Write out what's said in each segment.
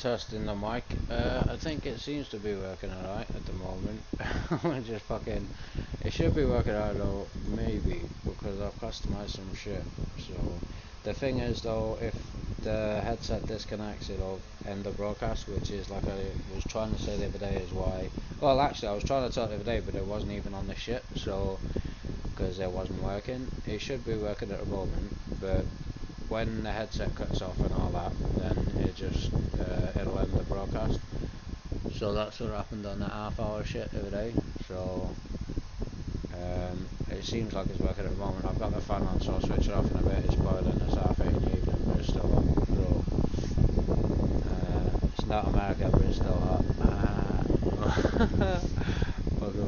testing the mic. I think it seems to be working alright at the moment. Just fucking. It should be working out though, maybe, because I've customized some shit. So, the thing is though, if the headset disconnects, it'll end the broadcast, which is like I was trying to say the other day is why. Well, actually, I was trying to tell the other day, but it wasn't even on the shit, so. Because it wasn't working. It should be working at the moment, but when the headset cuts off and all that, then it just it'll end the broadcast. So that's what happened on that half-hour shit the other day. So it seems like it's working at the moment. I've got the fan on, so I'll switch it off in a bit. It's boiling. It's 8:30 in the evening, but it's still on. So it's not America, but it's still hot. Fuck it.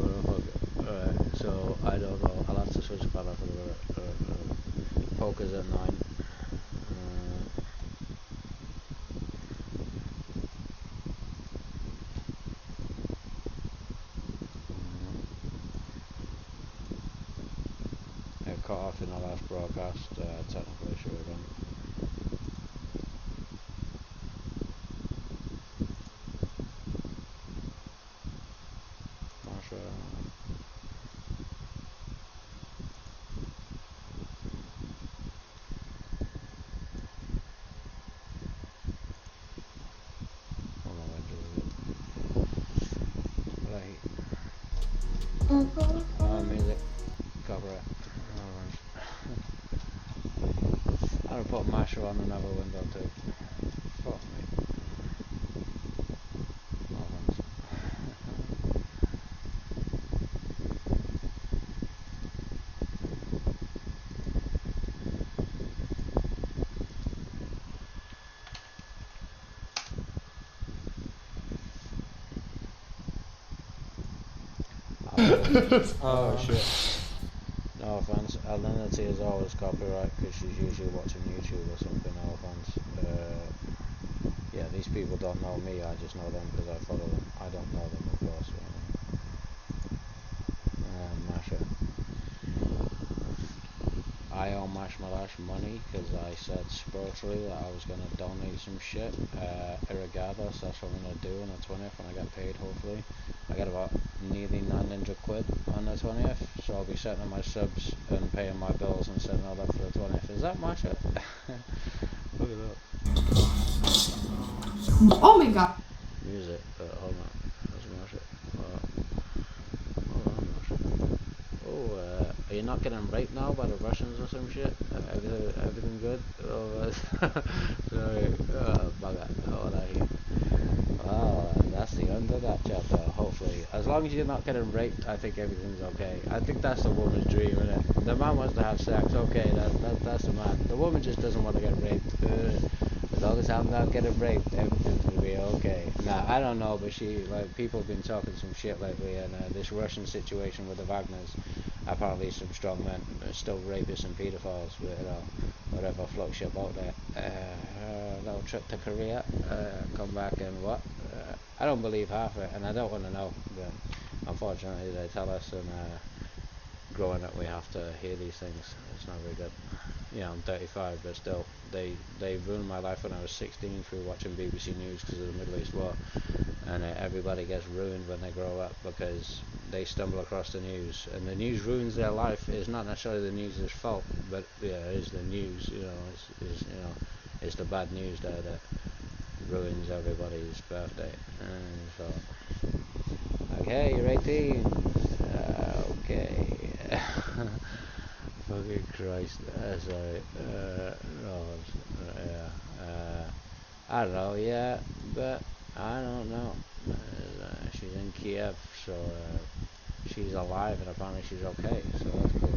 Alright, so I don't know. I'll have to switch the fan off in a minute. Poker's at 9. It cut off in the last broadcast, technical issue again. Not sure. Hold on, right. Music. Copyright. I'm gonna put Masher on another window too. Fuck me. Oh shit. No offense. Alinity is always copyright because she's usually watching YouTube or something. No offense. Yeah, these people don't know me. I just know them because I follow them. I don't know them, of course. Masher. I owe Mashmalash money because I said spiritually that I was going to donate some shit. Irregardless, that's what I'm going to do on the 20th when I get paid, hopefully. I got about nearly 900 quid on the 20th, so I'll be setting up my subs and paying my bills and setting all up for the 20th. Is that my shit? Look at that. Oh my god. Music, hold on. That's my shit. Hold on, my shit. Oh, are you not getting raped now by the Russians or some shit? Everything good? Oh, sorry. Bugger. Oh, that heat. Wow, that's the end of that chapter, hopefully. As long as you're not getting raped, I think everything's okay. I think that's the woman's dream, isn't it? The man wants to have sex, okay, that's the man. The woman just doesn't want to get raped. As long as I'm not getting raped, everything's gonna be okay. Nah, I don't know, but people have been talking some shit lately, and this Russian situation with the Wagners, apparently some strong men are still rapists and pedophiles, but, whatever floats your boat there. Little trip to Korea, come back and what? I don't believe half of it, and I don't want to know, but unfortunately they tell us, and growing up we have to hear these things. It's not very good. Yeah, I'm 35, but still, they ruined my life when I was 16 through watching BBC News because of the Middle East War, and everybody gets ruined when they grow up because they stumble across the news, and the news ruins their life. It's not necessarily the news' fault, but yeah, it is the news. It's the bad news there that ruins everybody's birthday. And so, okay, you're 18. Okay. Fucking Christ. Sorry. I don't know. Yeah, but I don't know. She's in Kiev, so she's alive, and apparently she's okay. So that's cool.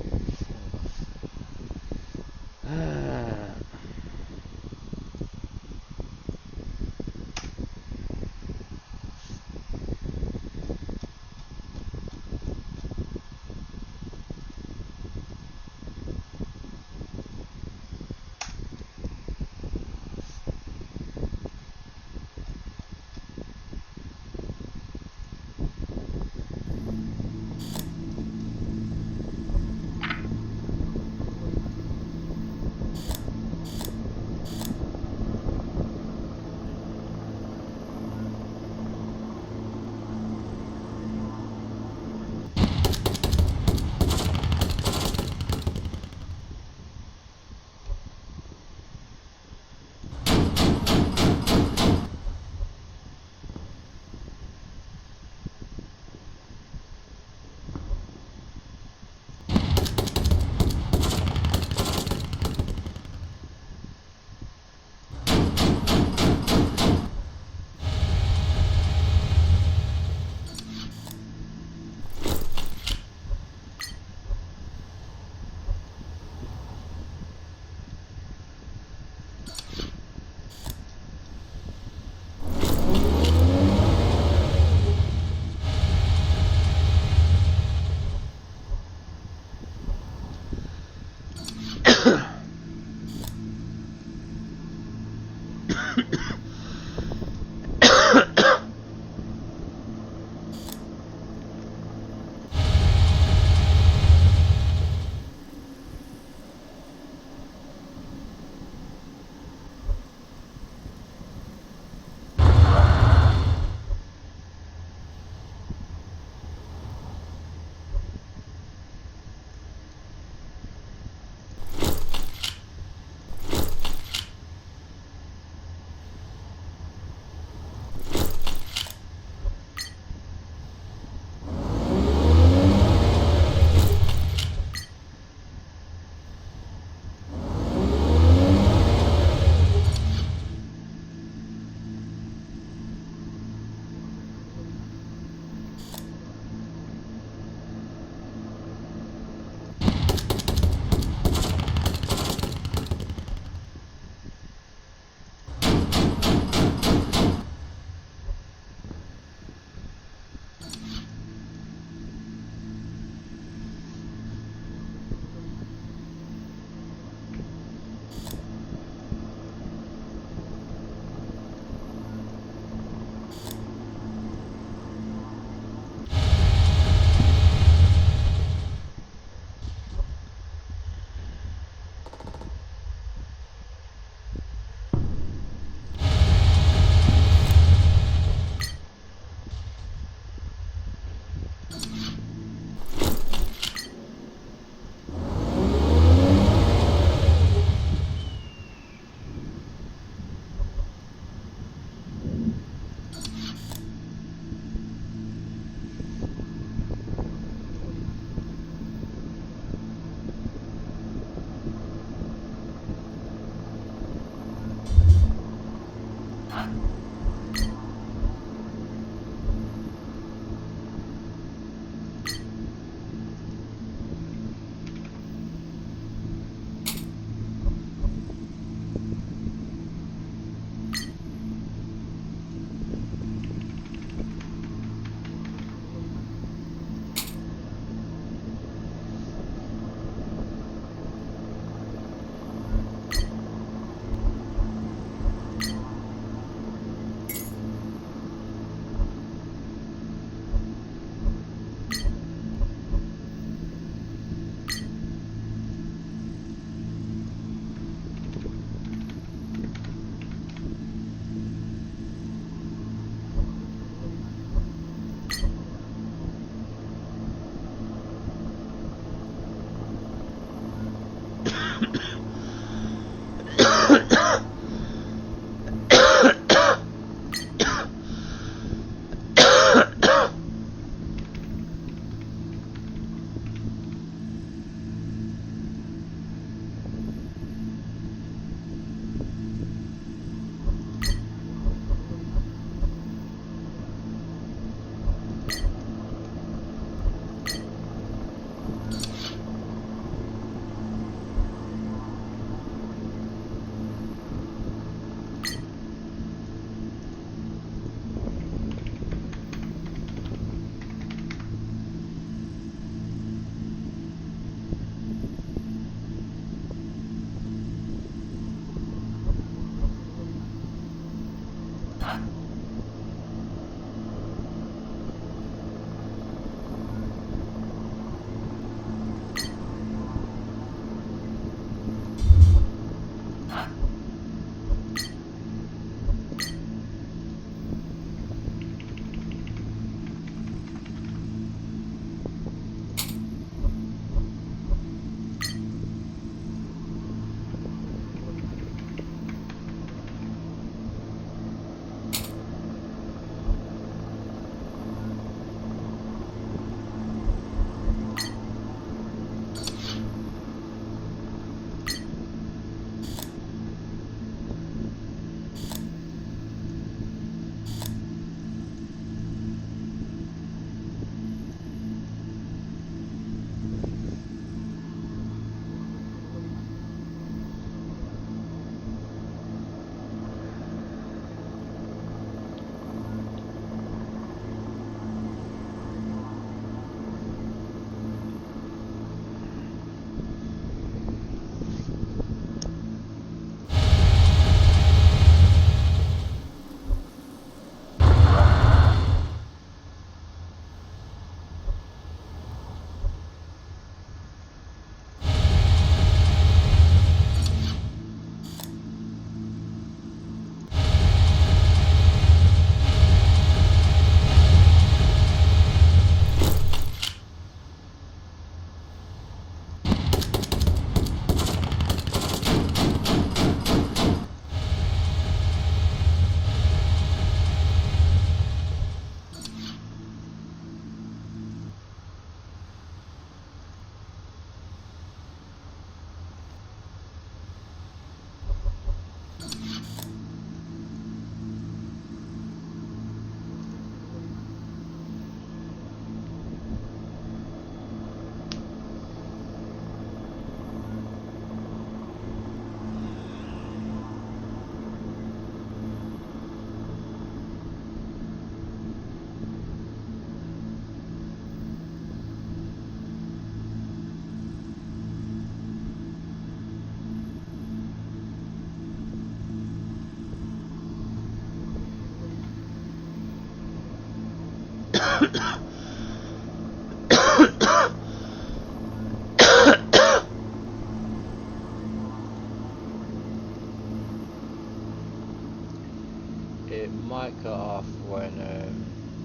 It might cut off when,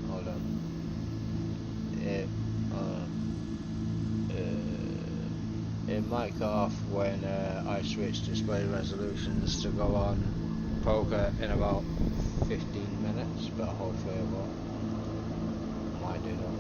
hold on. It might cut off when I switch display resolutions to go on poker in about 15 minutes, but hopefully it won't. Might do that.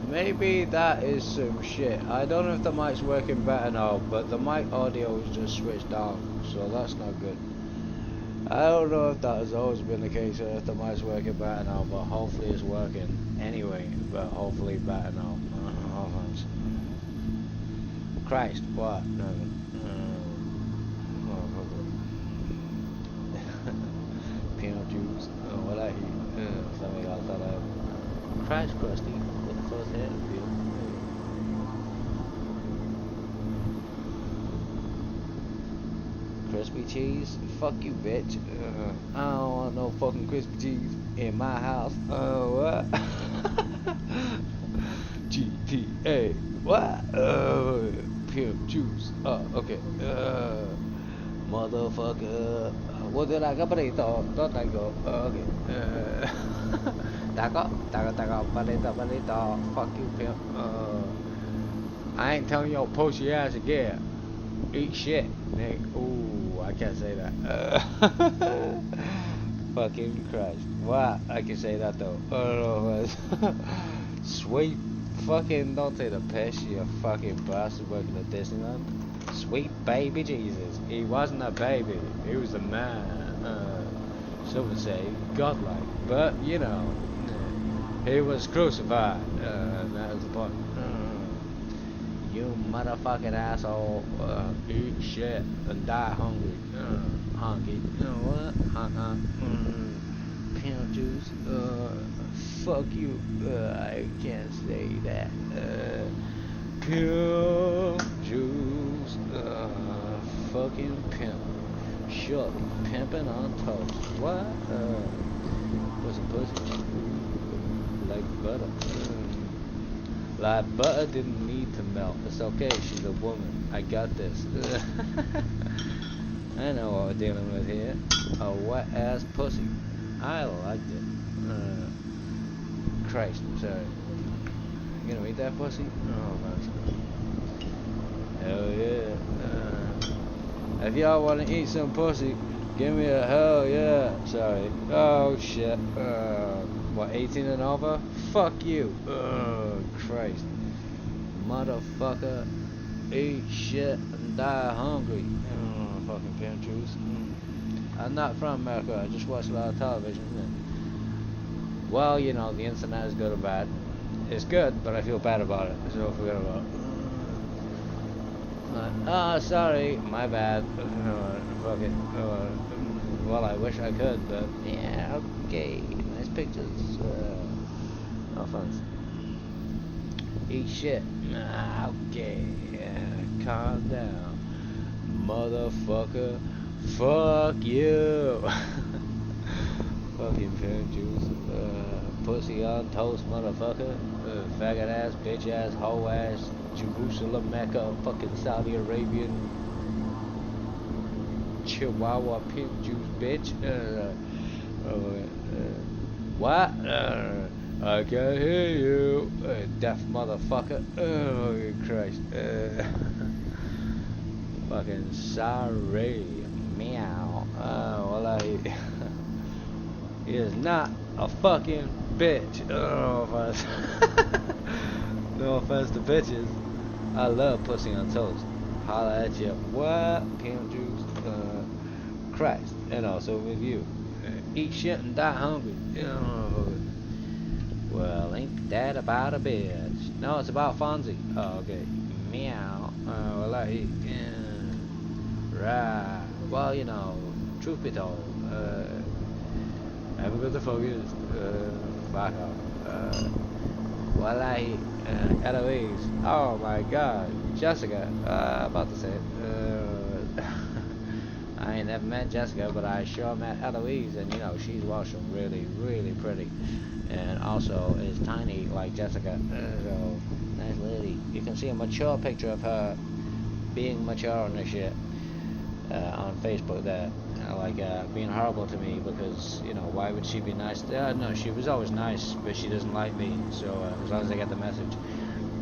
Maybe that is some shit. I don't know if the mic's working better now, but the mic audio is just switched down, so that's not good. I don't know if that has always been the case or if the mic's working better now, but hopefully it's working anyway, but hopefully better now. Christ, what? Nothing. Peanut juice. What I eat. Something else that I... Christ, crusty. What the fuck's that feel? Crispy cheese? Fuck you, bitch. I don't want no fucking crispy cheese in my house. What? GTA. What? Pimp juice. Okay. Motherfucker. What did I got? Don't I go? Okay. Taco, paleta. Fuck you, pimp. I ain't telling your pussy ass again. Eat shit, nigga. Ooh, I can't say that. Fucking Christ. Wow, I can say that though. Oh no, sweet fucking, don't say the piss, you fucking bastard working at Disneyland. Sweet baby Jesus. He wasn't a baby, he was a man. Some would say godlike, but you know, he was crucified. That was the point. You motherfucking asshole. Eat shit and die hungry. Honky. You know what? Pimp juice. Fuck you. I can't say that. Pimp juice. Fucking pimp. Surely pimping on toast. What? Pussy. Like butter. Like butter didn't need to melt. It's okay, she's a woman. I got this. I know what we're dealing with here. A wet ass pussy. I liked it. Christ, I'm sorry. You gonna eat that pussy? Oh, man. Hell yeah. If y'all wanna eat some pussy, give me a hell yeah. Sorry. Oh shit. What, 18 and over? Fuck you. Christ. Motherfucker. Eat shit and die hungry. Fucking pimp juice. I I'm not from America. I just watch a lot of television. And, well, you know, the internet is good or bad. It's good, but I feel bad about it, so forget about it. Oh, sorry, my bad. Fuck it. Well, I wish I could, but yeah, okay. Nice pictures. No offense. Eat shit. Okay. Calm down. Motherfucker. Fuck you. Fucking parent juice. Pussy on toast, motherfucker. Faggot ass, bitch ass, hoe ass. Jerusalem, Mecca, fucking Saudi Arabian. Chihuahua pimp juice, bitch. What? I can't hear you. Deaf motherfucker. Oh, Christ. Fucking sorry. Meow. Well, he is not a fucking bitch. No offense. No offense to bitches. I love pussy on toast. Holla at you. What? Pimp juice. Christ. And also with you. Eat shit and die hungry. Well, ain't that about a bitch? No, it's about Fonzie. Oh, okay. Meow. Well, I eat. Right. Well, you know, truth be told, haven't got the focus. Fuck off. Well, I eat. Eloise. Oh my God. Jessica. About to say it. I ain't never met Jessica, but I sure met Eloise, and you know, she's Welsh and really, really pretty. And also is tiny like Jessica. So, nice lady. You can see a mature picture of her being mature and shit on Facebook there. Like being horrible to me because, you know, why would she be nice? No, she was always nice, but she doesn't like me, so as long as I get the message.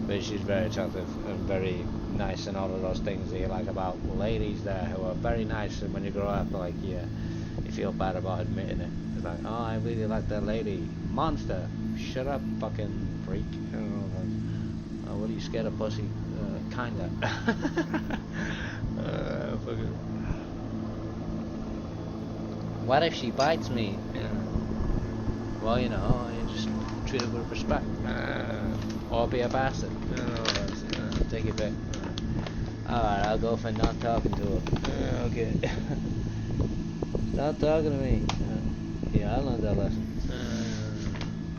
But she's very attractive and very nice and all of those things that you like about ladies there who are very nice, and when you grow up, like, yeah, you feel bad about admitting it. It's like, oh, I really like that lady. Monster. Shut up, fucking freak. I don't know what are you scared of, pussy? Kinda. Fucking. What if she bites me? Well, you know, you just treat her with respect. Or be a bastard. Take it back. Alright, I'll go for not talking to her. Okay. Stop talking to me. Yeah, I learned that lesson.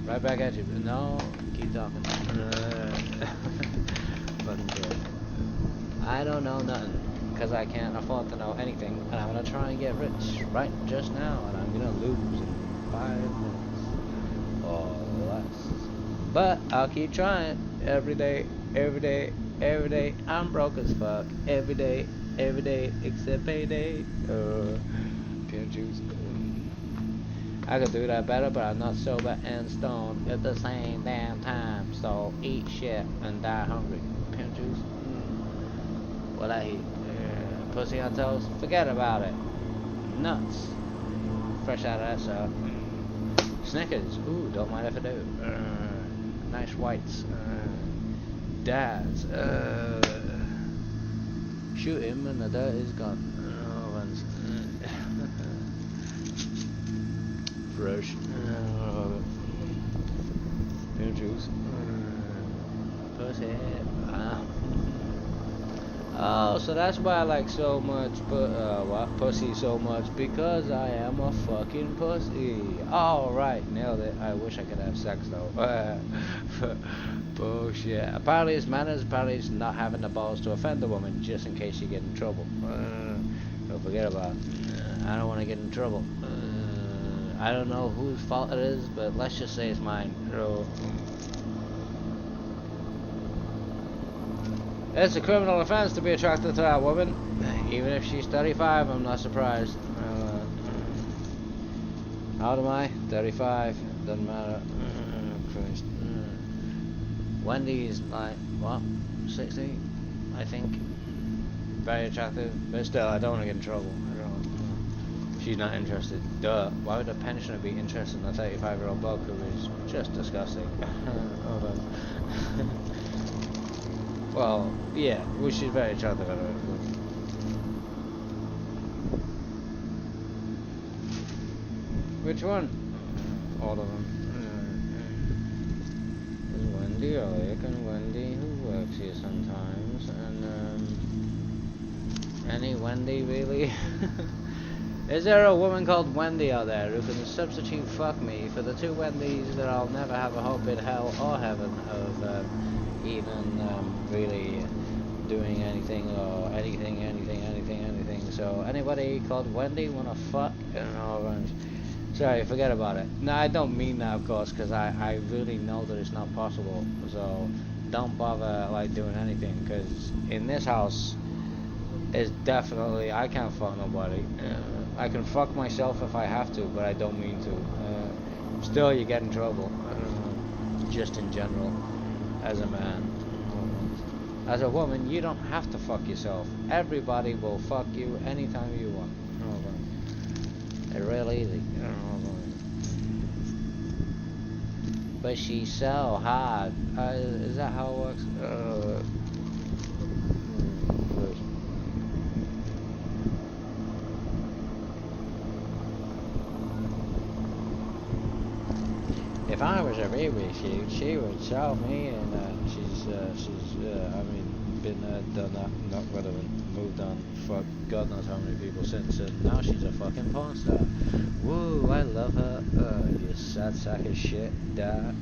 Right back at you. No, keep talking. Fucking good. I don't know nothing. Because I can't afford to know anything, and I'm gonna try and get rich right just now, and I'm gonna lose in 5 minutes or less. But I'll keep trying every day, every day, every day. I'm broke as fuck every day, except payday. Can't choose. I could do that better, but I'm not sober and stoned at the same damn time. So eat shit and die hungry. Can't choose. What I eat. Pussy on toast, forget about it. Nuts. Fresh out of that stuff. Snickers, ooh, don't mind if I do. Nice whites. Dads. Shoot him and the dirt is gone. Fresh. Pimp juice. Pussy. Oh, so that's why I like so much, pussy so much, because I am a fucking pussy. Alright, nailed it. I wish I could have sex though. Bullshit. Apparently it's manners, apparently it's not having the balls to offend a woman, just in case you get in trouble. Don't forget about it. I don't want to get in trouble. I don't know whose fault it is, but let's just say it's mine. It's a criminal offense to be attracted to that woman. Even if she's 35, I'm not surprised. How old am I? 35. Doesn't matter. Christ. Wendy's like, what? 60? I think. Very attractive. But still, I don't want to get in trouble. I don't. She's not interested. Duh. Why would a pensioner be interested in a 35-year-old bloke who is just disgusting? Hold on. Well, yeah, which is very attractive. Which one? All of them. There's Wendy Olick and Wendy who works here sometimes, and any Wendy really? Is there a woman called Wendy out there who can substitute fuck me for the two Wendys that I'll never have a hope in hell or heaven of even really doing anything or anything. So anybody called Wendy wanna fuck? I don't know. Sorry, forget about it. No, I don't mean that, of course, because I really know that it's not possible. So don't bother like doing anything, because in this house, it's definitely I can't fuck nobody. I can fuck myself if I have to, but I don't mean to. Still, you get in trouble. Just in general, as a man. As a woman, you don't have to fuck yourself. Everybody will fuck you anytime you want. It's real easy. But she's so hard. Is that how it works? If I was a baby, she would show me, and she's I mean, been done that, not relevant, moved on, fuck God knows how many people since, and now she's a fucking porn star. Woo, I love her. You sad sack of shit, dad.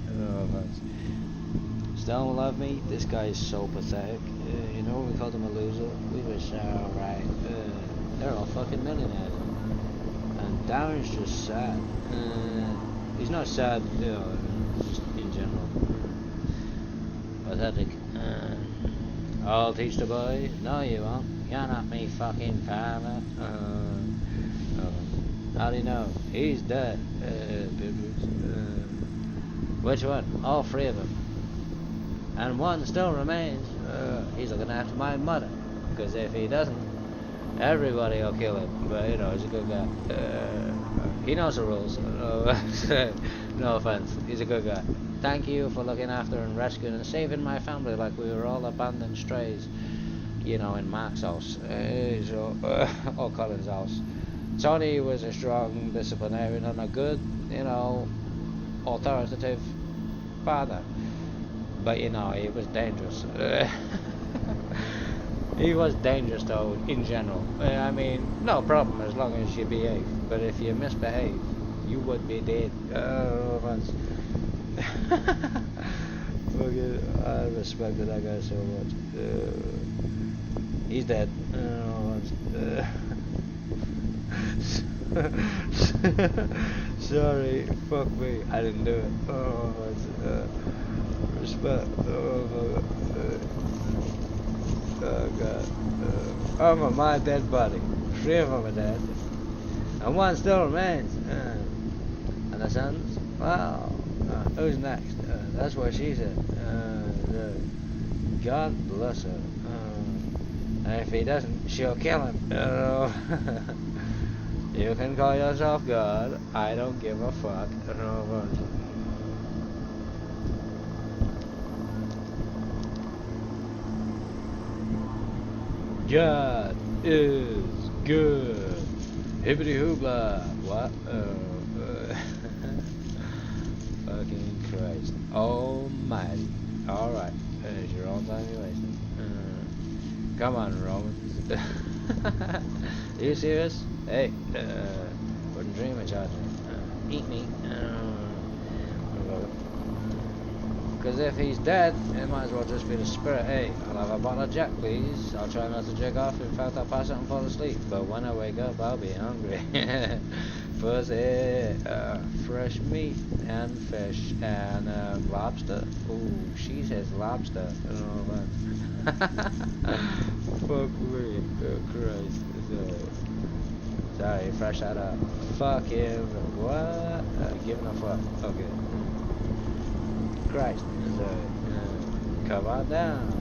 Still don't love me. This guy is so pathetic. You know, we called him a loser. We were so right. They're all fucking millionaires, and Darren's just sad. He's not sad, you know, just in general. Pathetic. I'll teach the boy. No, you won't. You're not me fucking father. How do you know? He's dead. Which one? All three of them. And one still remains. He's looking after my mother. Because if he doesn't, everybody will kill him. But, you know, he's a good guy. He knows the rules. No offense. He's a good guy. Thank you for looking after and rescuing and saving my family like we were all abandoned strays. You know, in Mark's house. Or Colin's house. Tony was a strong disciplinarian and a good, you know, authoritative father. But, you know, he was dangerous. He was dangerous, though, in general. I mean, no problem as long as you behave. But if you misbehave, you would be dead. I respected that guy so much. He's dead. Sorry, fuck me. I didn't do it. Respect. Oh God. My dead body. 3 of them are dead. And 1 still remains. And the sons? Well, who's next? That's what she said. God bless her. And if he doesn't, she'll kill him. You can call yourself God. I don't give a fuck. God is good. Hibbity hoobla. What? Fucking Christ. Almighty. Alright. There's your own time you're wasting. Come on, Romans. Are you serious? Hey, wouldn't dream of charging. Eat me. Because if he's dead, it might as well just be the spirit. Hey, I'll have a bottle of Jack, please. I'll try not to jerk off. In fact, I'll pass out and fall asleep. But when I wake up, I'll be hungry. Pussy, fresh meat and fish and lobster. Ooh, she says lobster. Fuck me. Oh, Christ. Sorry, fresh that up. Fuck him. What? Giving a fuck. Okay. Christ. Come on down.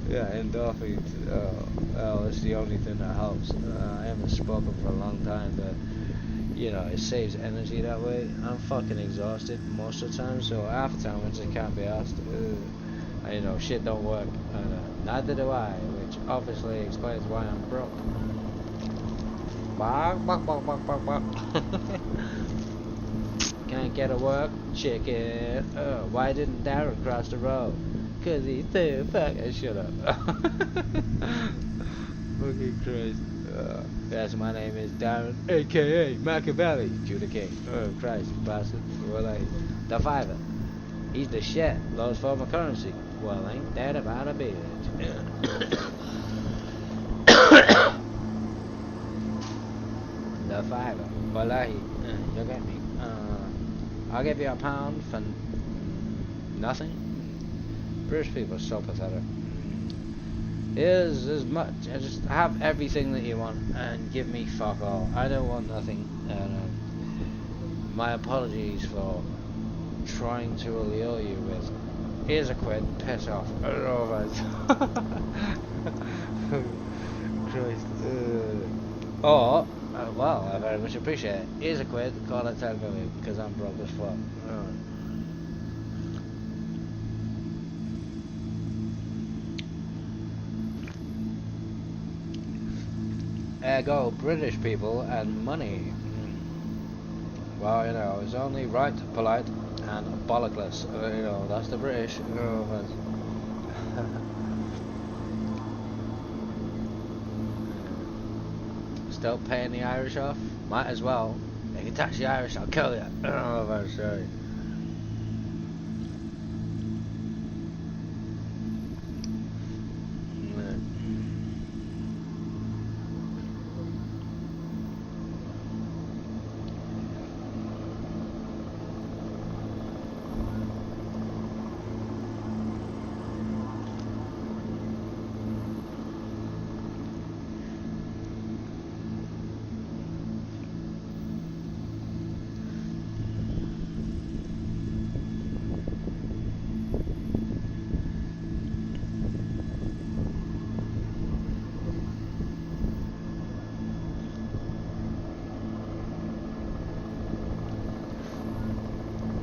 Yeah, endorphins. Oh, it's the only thing that helps. I haven't spoken for a long time, but you know, it saves energy that way. I'm fucking exhausted most of the time, so half the time I just can't be asked. You know, shit don't work. Neither do I, which obviously explains why I'm broke. Bark, bark, bark, bark, bark, bark. Can't get to work, chicken. Oh, why didn't Darren cross the road? 'Cause he's too fucking shut up. Fucking Christ. Yes, my name is Darren, aka Machiavelli, Judah King. Oh Christ, bastard. Well, the fiver. He's the shit. Lowest form of currency. Well, ain't that about a bitch? The fiver. Wallahi. You get me? I'll give you a pound for nothing. British people are so pathetic. Here's as much. Just have everything that you want and give me fuck all. I don't want nothing. And my apologies for trying to allure you with. Here's a quid. Piss off. I don't know if Christ. Or, well, I very much appreciate it. Here's a quid. Call it 10 million because I'm broke as fuck. Ergo, British people and money. Well, you know, it's only right, polite, and bollockless. You know, that's the British. Still paying the Irish off? Might as well. If you touch the Irish, I'll kill you. Oh, I'm sorry.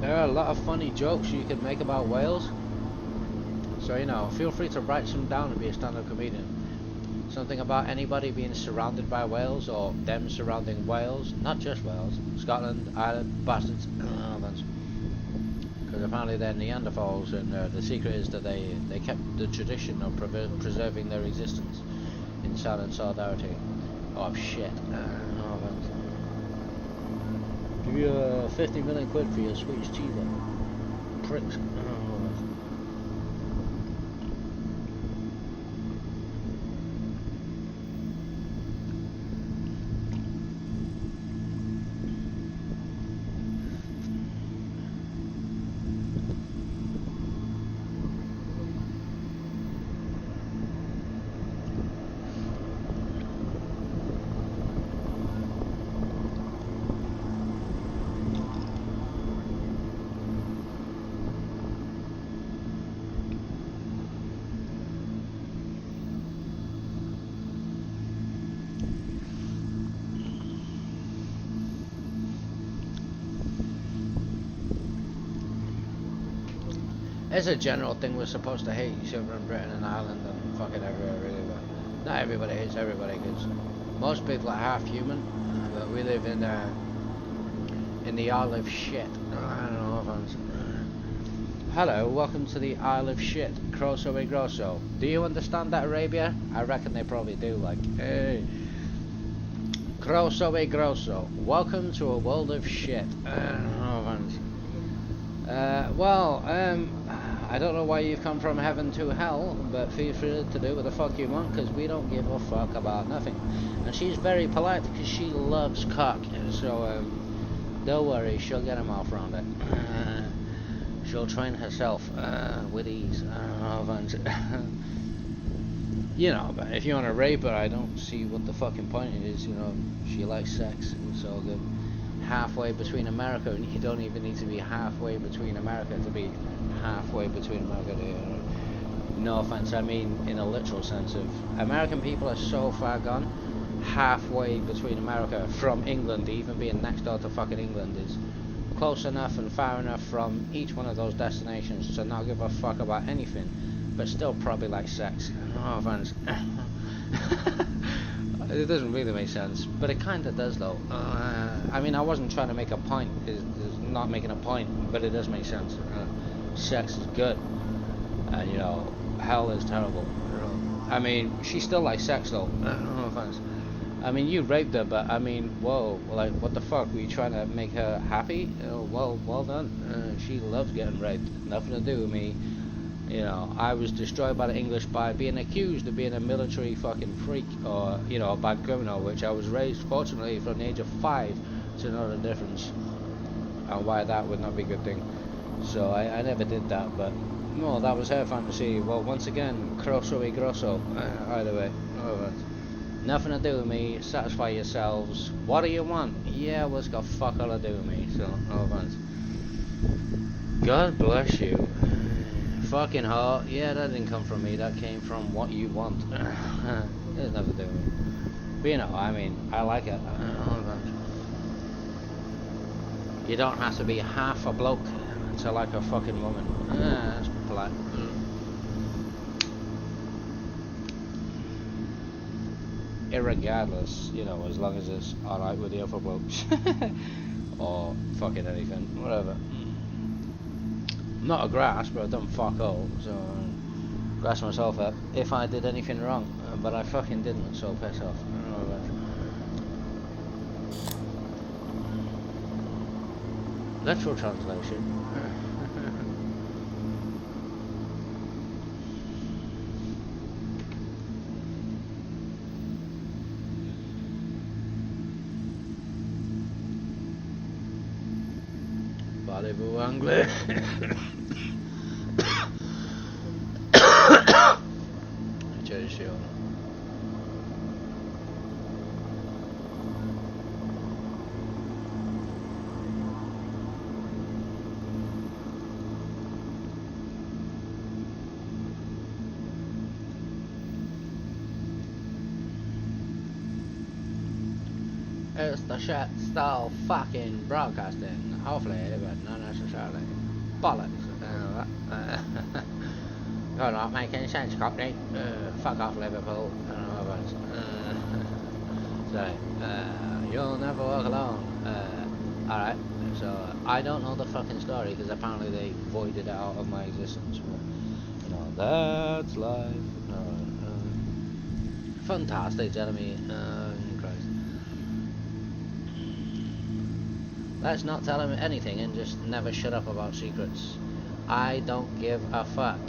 There are a lot of funny jokes you can make about whales. So, you know, feel free to write some down and be a stand-up comedian. Something about anybody being surrounded by whales or them surrounding Wales. Not just Wales. Scotland, Ireland, bastards. Because apparently they're Neanderthals and the secret is that they kept the tradition of preserving their existence in silent solidarity. Oh shit. Give you 50 million quid for your Swedish cheese. Pricks. It's a general thing we're supposed to hate each other in Britain and Ireland and fucking everywhere really, but not everybody hates everybody because most people are half human, but we live in the Isle of Shit. I don't know if I'm... Hello, welcome to the Isle of Shit, Grosso e Grosso. Do you understand that, Arabia? I reckon they probably do, like, hey. Grosso e Grosso, welcome to a world of shit. I don't know if I'm... I don't know why you've come from heaven to hell, but feel free to do what the fuck you want, because we don't give a fuck about nothing. And she's very polite, because she loves cock, so, don't worry, she'll get her mouth around it. She'll train herself, with ease. You know, but if you want to rape her, I don't see what the fucking point it is, you know. She likes sex, it's all good. Halfway between America, and you don't even need to be halfway between America to be halfway between America. No offense, I mean in a literal sense of American people are so far gone. Halfway between America from England, even being next door to fucking England, is close enough and far enough from each one of those destinations to not give a fuck about anything, but still probably like sex. No offense. it doesn't really make sense, but it kind of does though. I mean, I wasn't trying to make a point. It's not making a point, but it does make sense. Sex is good, and you know, hell is terrible. You know? I mean, she still likes sex though. No offense. I mean, you raped her, but I mean, whoa, like, what the fuck? Were you trying to make her happy? Well done. She loves getting raped. Nothing to do with me. You know, I was destroyed by the English by being accused of being a military fucking freak, or, you know, a bad criminal, which I was raised, fortunately, from the age of 5 to know the difference, and why that would not be a good thing. So I never did that, but, no, that was her fantasy. Well, once again, grosso y grosso, either way, no offense. Nothing to do with me, satisfy yourselves. What do you want? Yeah, well, it's got fuck all to do with me, so, no offense. God bless you. Fucking heart. Yeah, that didn't come from me, that came from what you want. There's nothing to do with me. But you know, I mean, I like it. You don't have to be half a bloke to like a fucking woman. That's polite. Irregardless, you know, as long as it's alright with the other blokes. Or fucking anything, whatever. Not a grass, but I've done fuck all, so grass myself up if I did anything wrong, but I fucking didn't, so piss off. Literal translation. Parlez-vous anglais? It's the shit still fucking broadcasting, hopefully, but not necessarily. Bollocks. You're not making sense, Cockney. Fuck off, Liverpool. Sorry. You'll never walk alone. Alright, so I don't know the fucking story because apparently they voided it out of my existence. But, you know, that's life. Fantastic, Jeremy. Christ. Let's not tell him anything and just never shut up about secrets. I don't give a fuck.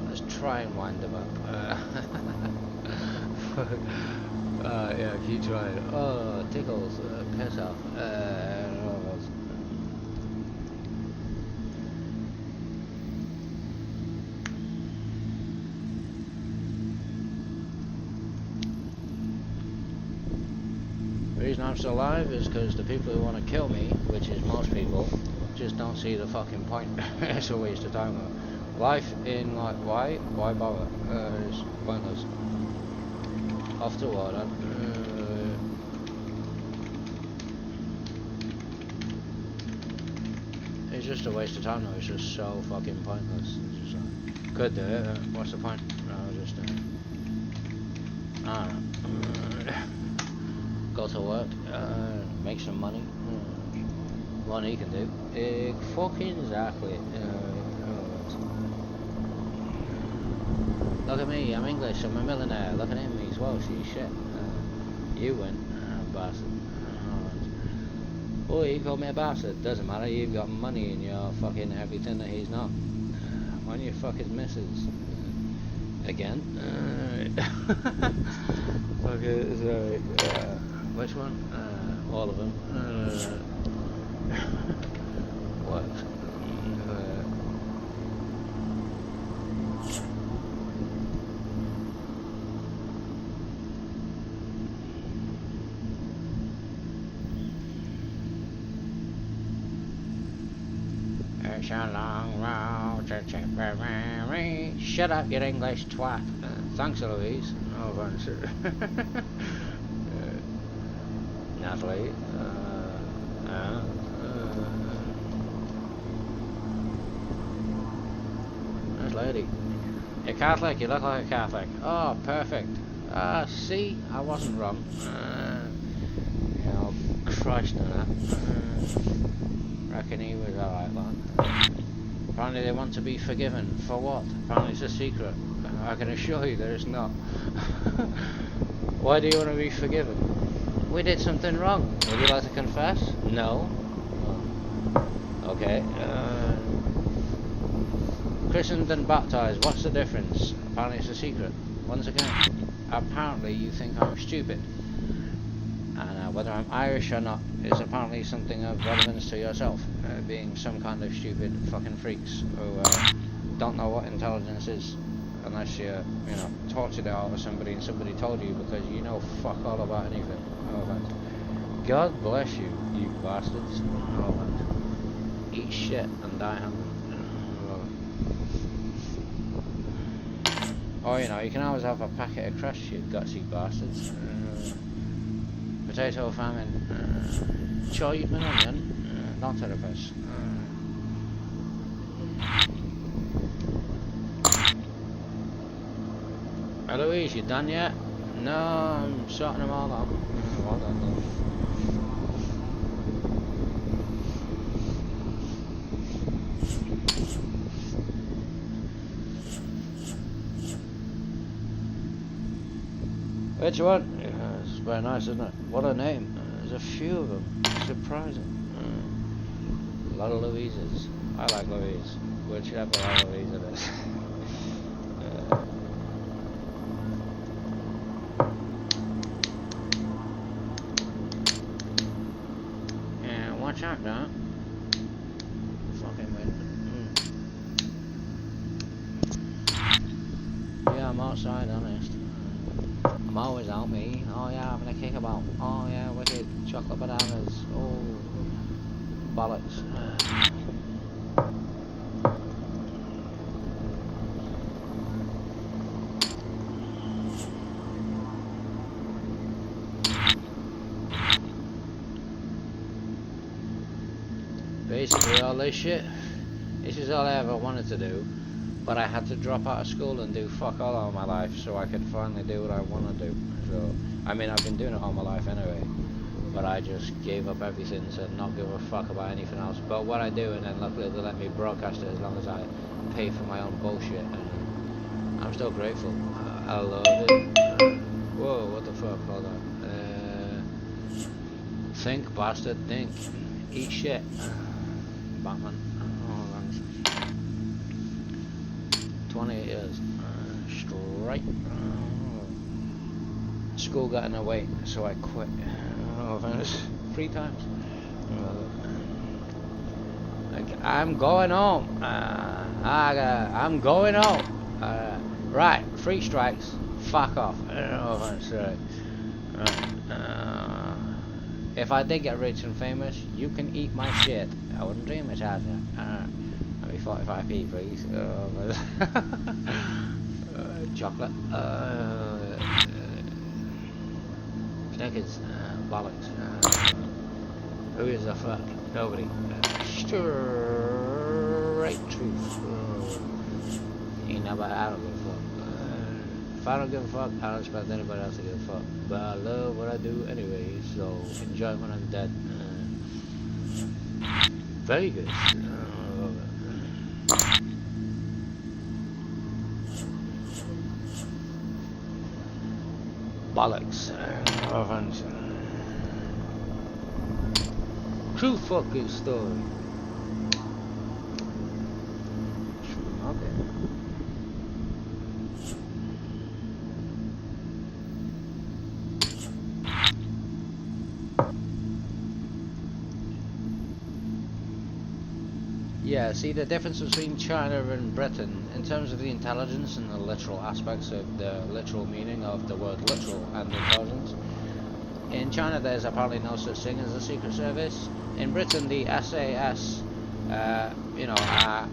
Let's try and wind him up. Yeah, keep trying. Oh, tickles. Piss off. The reason I'm still alive is because the people who want to kill me, which is most people, just don't see the fucking point. It's a waste of time though. Life in, like, why bother? It's pointless. Off to water. It's just a waste of time though, it's just so fucking pointless. It's just like, could do it, what's the point? No, just I don't know. Go to work, make some money. What he can do. Fucking exactly. Look at me, I'm English, I'm a millionaire. Look at him, he's Welsh, he's shit. You win, bastard. Oh, you called me a bastard. Doesn't matter, you've got money and you're fucking everything that he's not. Why don't you fuck his missus? Again? Okay, sorry. Which one? All of them. What? It's a long road to Tipperary. Shut up, you English twat. Thanks, Eloise. No offense. Natalie. Nice lady. You're Catholic, you look like a Catholic. Oh, perfect. See, I wasn't wrong. You know, Christ on that. Reckon he was alright, lad. Apparently they want to be forgiven. For what? Apparently it's a secret. I can assure you that it's not. Why do you want to be forgiven? We did something wrong. Would you like to confess? No. Okay. Christened and baptized, what's the difference? Apparently it's a secret. Once again, apparently you think I'm stupid. And whether I'm Irish or not is apparently something of relevance to yourself. Being some kind of stupid fucking freaks who don't know what intelligence is. Unless you know, tortured it out of somebody and somebody told you, because you know fuck all about anything. No offense. God bless you, you bastards. No offense. Eat shit and die hungry. Or you know, you can always have a packet of crush, you gutsy bastards. Potato famine. Choy and onion. Not therapist. Eloise, you done yet? No, I'm sorting them all out. Well done, love. Which one? Yeah, it's very nice, isn't it? What a name. There's a few of them. Surprising. A lot of Louises. I like Louise. Whichever Louise it is. Watch out, now. Fucking wind. Yeah, I'm outside, honest. I'm always out, me. Oh yeah, having a kick about. Oh yeah, wicked chocolate bananas. Oh, bollocks. Basically all this shit, this is all I ever wanted to do, but I had to drop out of school and do fuck all my life so I could finally do what I want to do. So, I mean, I've been doing it all my life anyway, but I just gave up everything to not give a fuck about anything else but what I do, and then luckily they let me broadcast it as long as I pay for my own bullshit, and I'm still grateful. I love it. Whoa, what the fuck, hold on. Think, bastard, think. Eat shit. Batman. Oh, 28 years. Straight. School got in the way, so I quit. Oh, 3 times. I'm going home. I'm going home. Right, 3 strikes. Fuck off. If I did get rich and famous, you can eat my shit. I wouldn't dream it, I'd be 45p, please. Chocolate. Snickers. Bollocks. Who is the fuck? Nobody. Straight truth. Ain't nobody. I don't give a fuck. If I don't give a fuck, I don't expect anybody else to give a fuck. But I love what I do anyway, so enjoy when I'm dead. Very good. Bollocks. True fucking story. Okay. Yeah, see the difference between China and Britain in terms of the intelligence and the literal aspects of the literal meaning of the word literal and intelligence. In China there's apparently no such thing as a secret service. In Britain the SAS, you know, are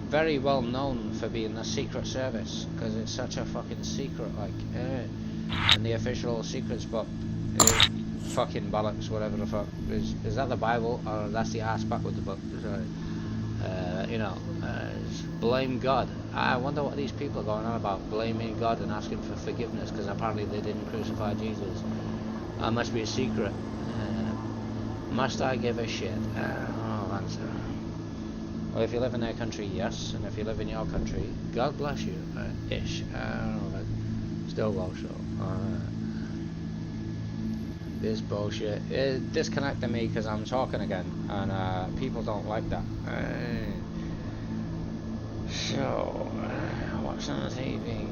very well known for being a secret service because it's such a fucking secret, like, and the official secrets book is fucking bollocks, whatever the fuck. Is that the Bible or that's the ass back with the book? Sorry. You know, blame God. I wonder what these people are going on about, blaming God and asking for forgiveness because apparently they didn't crucify Jesus. That must be a secret. Must I give a shit? Oh, answer. Well, if you live in their country, yes, and if you live in your country, God bless you. Ish. Alright. Still Welsh though. This bullshit is disconnecting me because I'm talking again, and people don't like that. So, what's on the TV?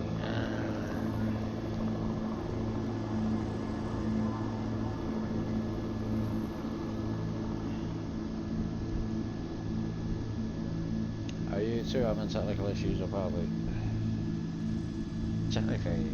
Are you two having technical issues or probably? Technically.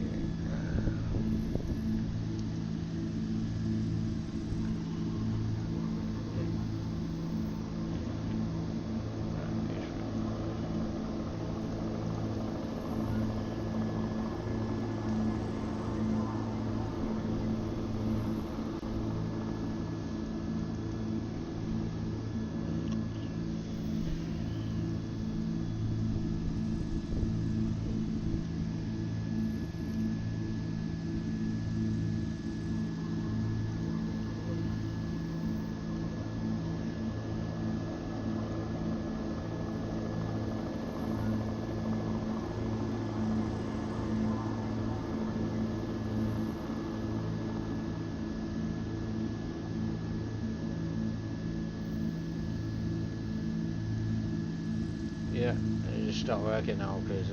Yeah, it just stopped working now because,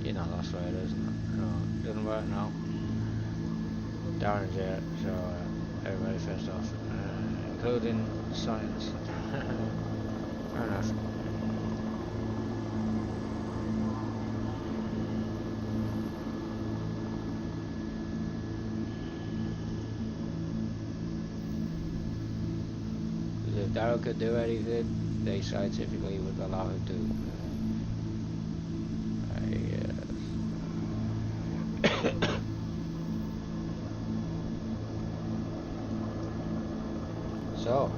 you know, that's why it is, isn't it? No, it doesn't work now. Darren's here, so everybody first off, including science. Fair enough. If Darren could do anything, they scientifically would allow him to. So.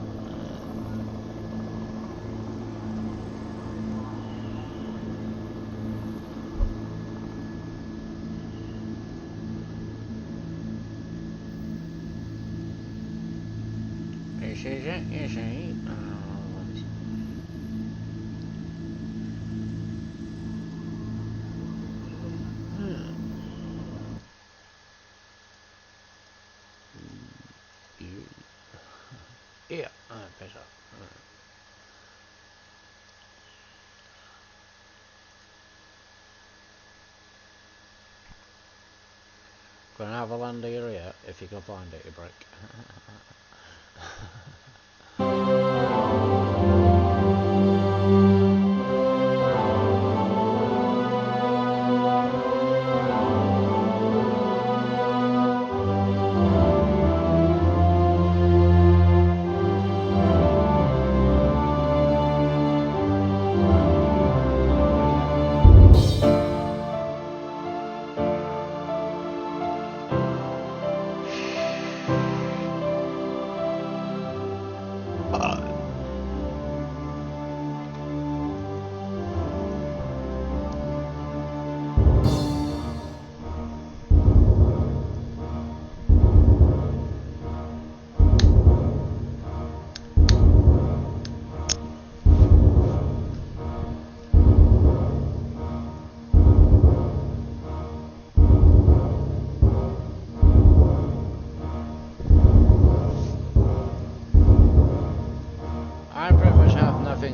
This is it, you see. Yeah, piss off. Gonna have a land area if you can find it, you break.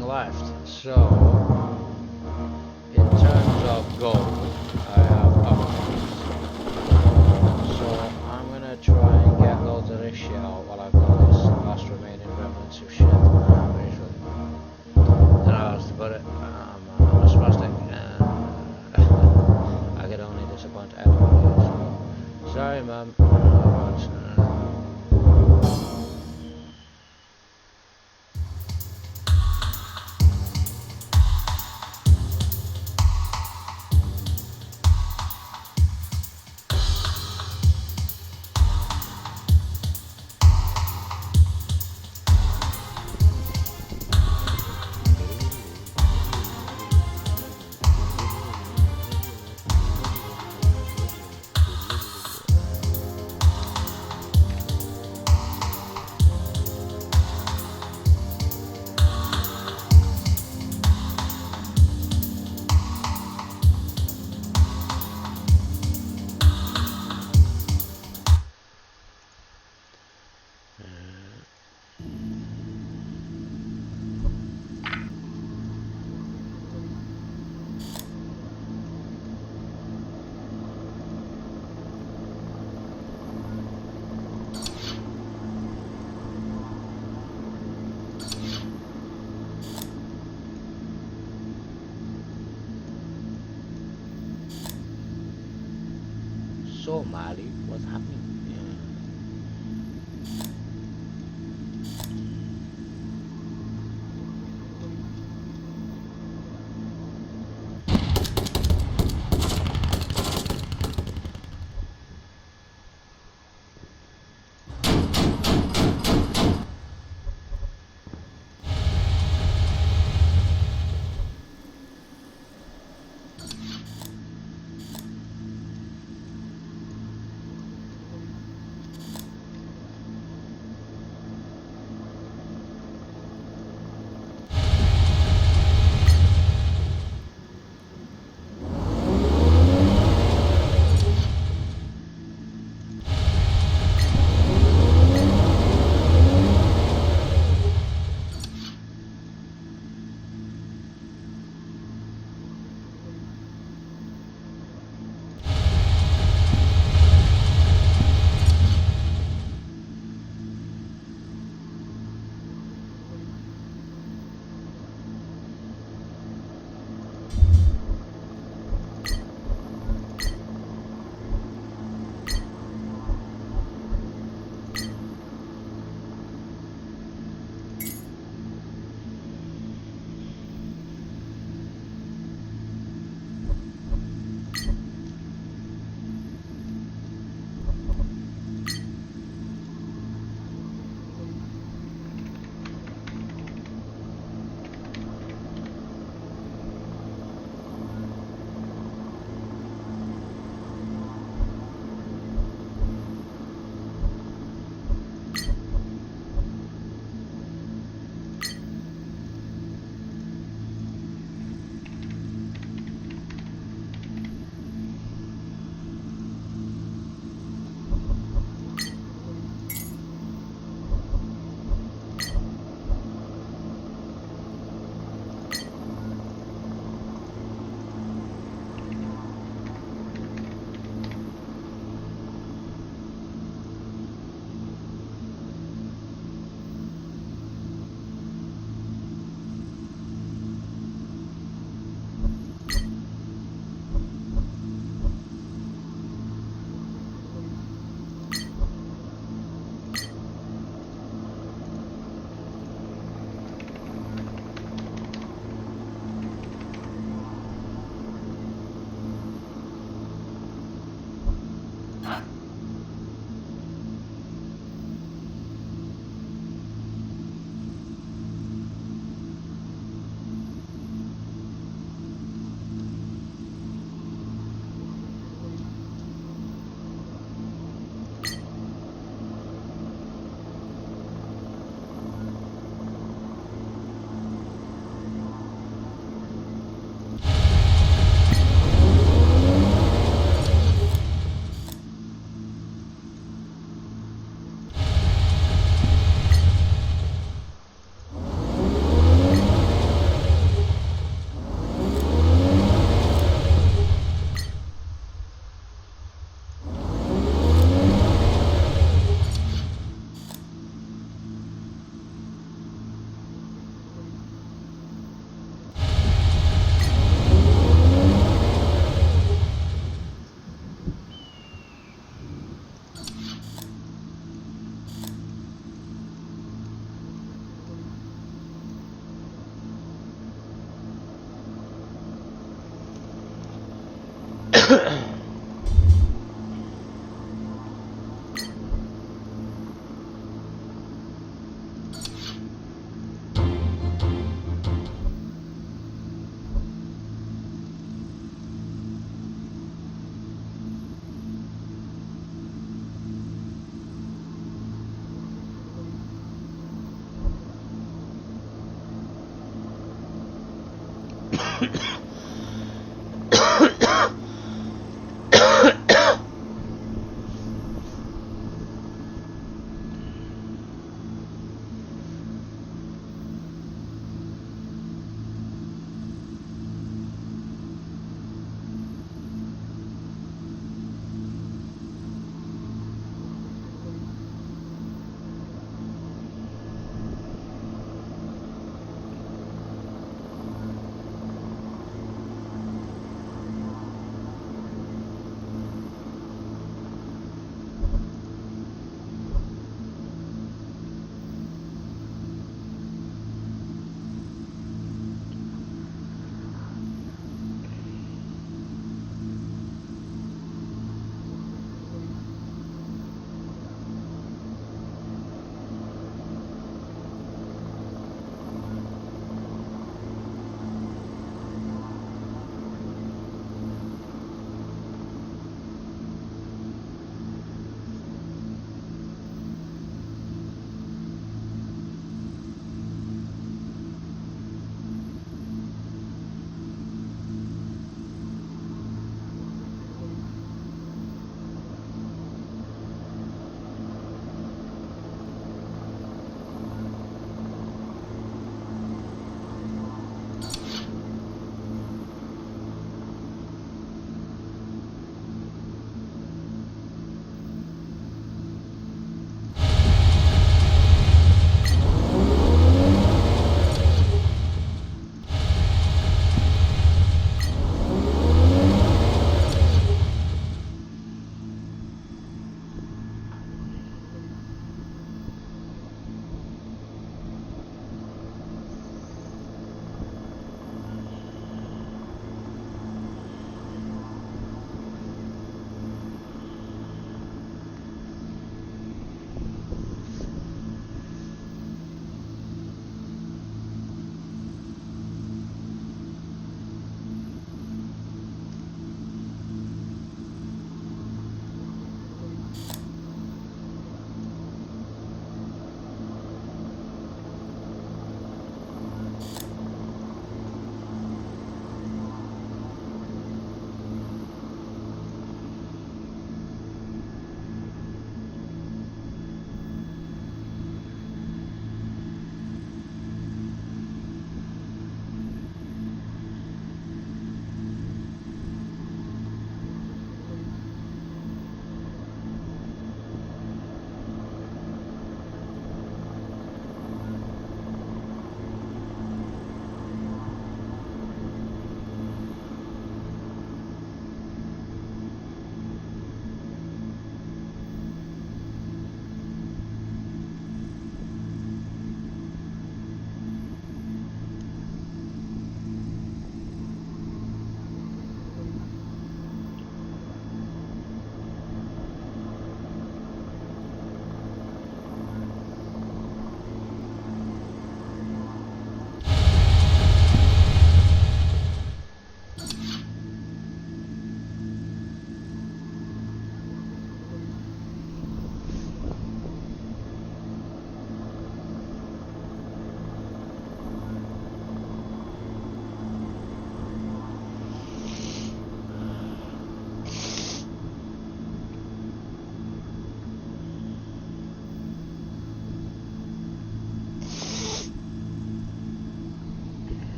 Left, so in terms of gold I have options, so I'm gonna try and get loads of this shit out while I've got this last remaining remnants of shit. Don't know how else to put it. I'm a spastic. I could only disappoint everybody, so sorry mum. Mali, what's happening?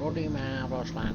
รถดีมารถสลัด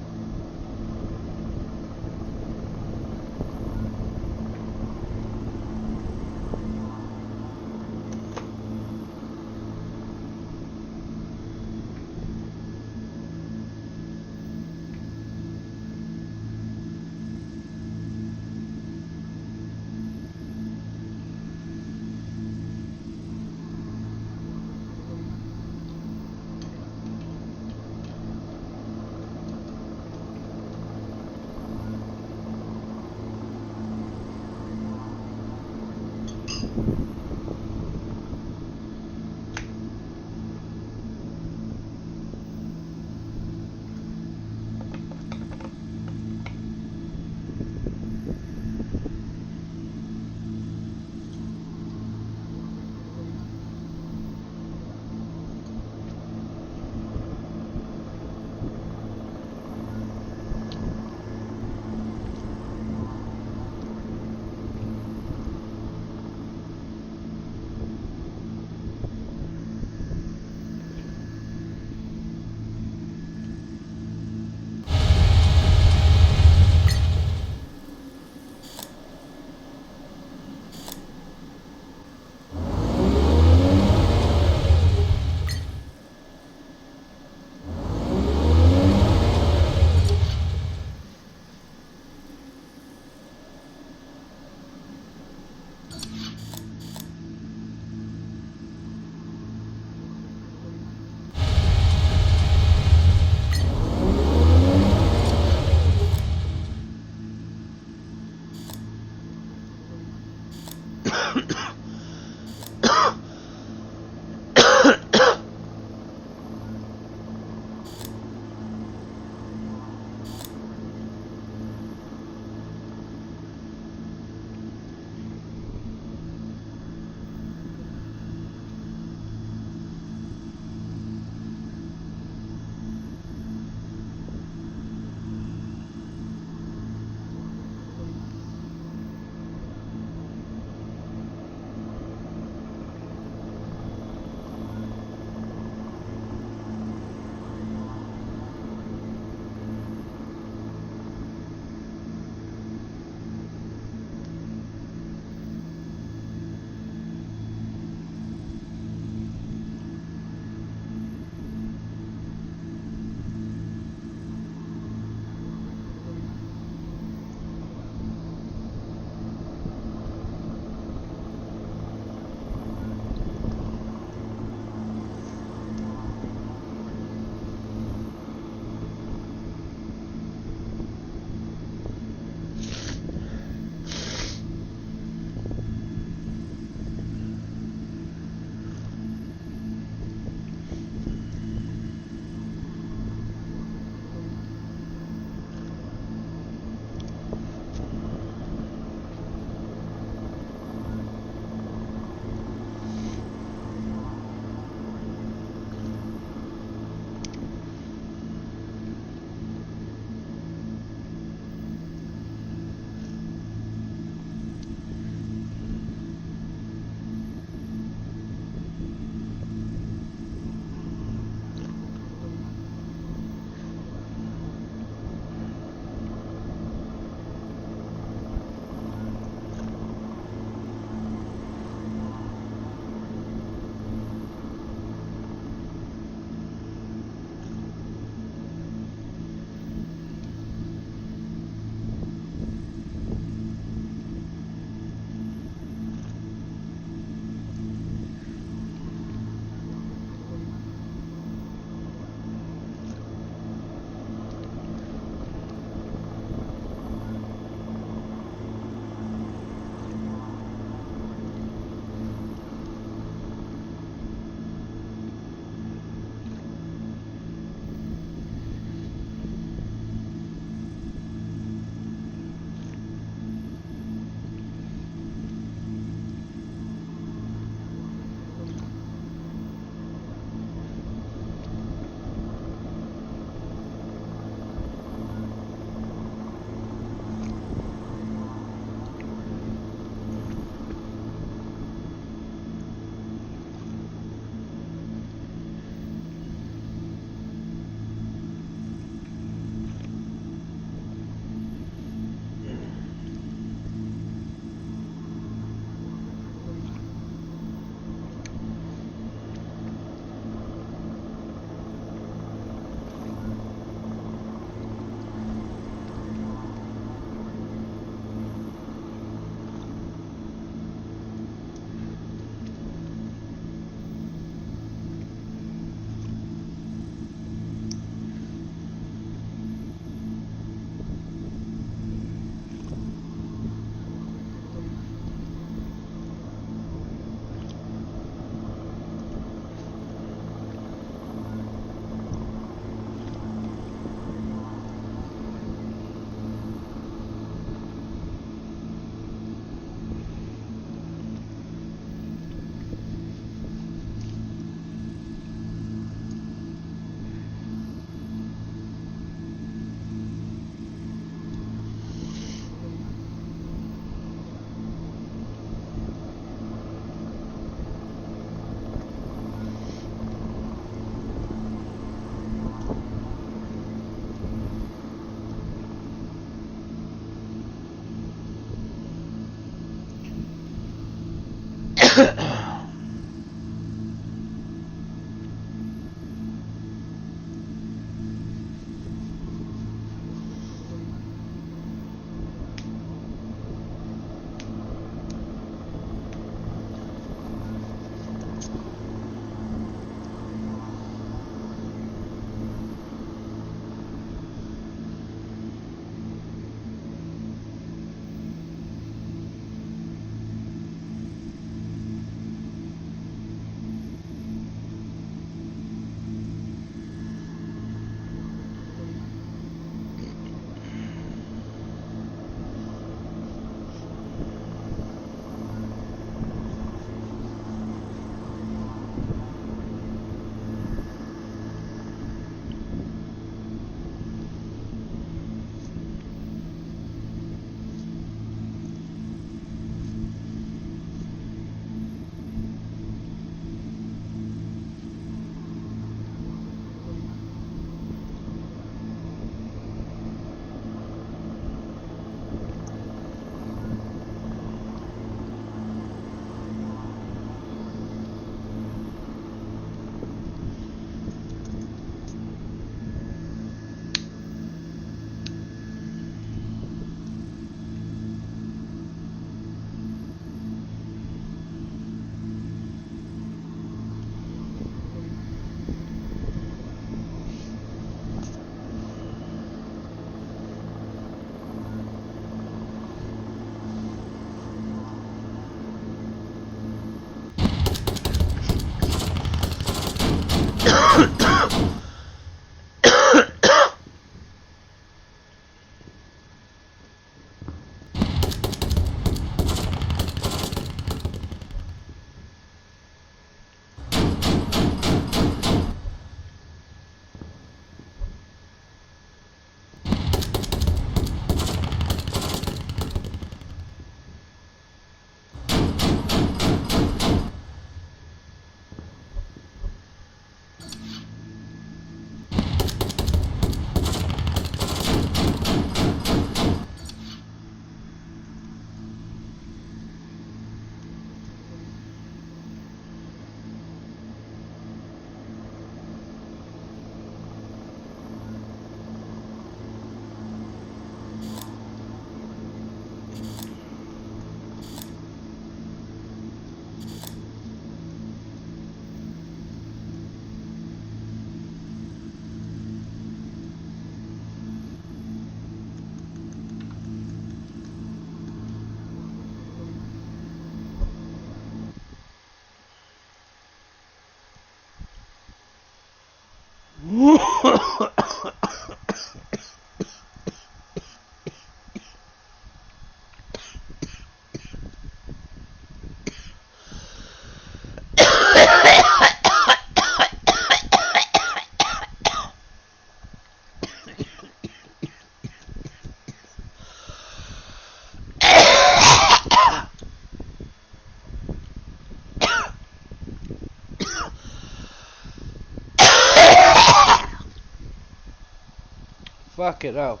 Fuck it up.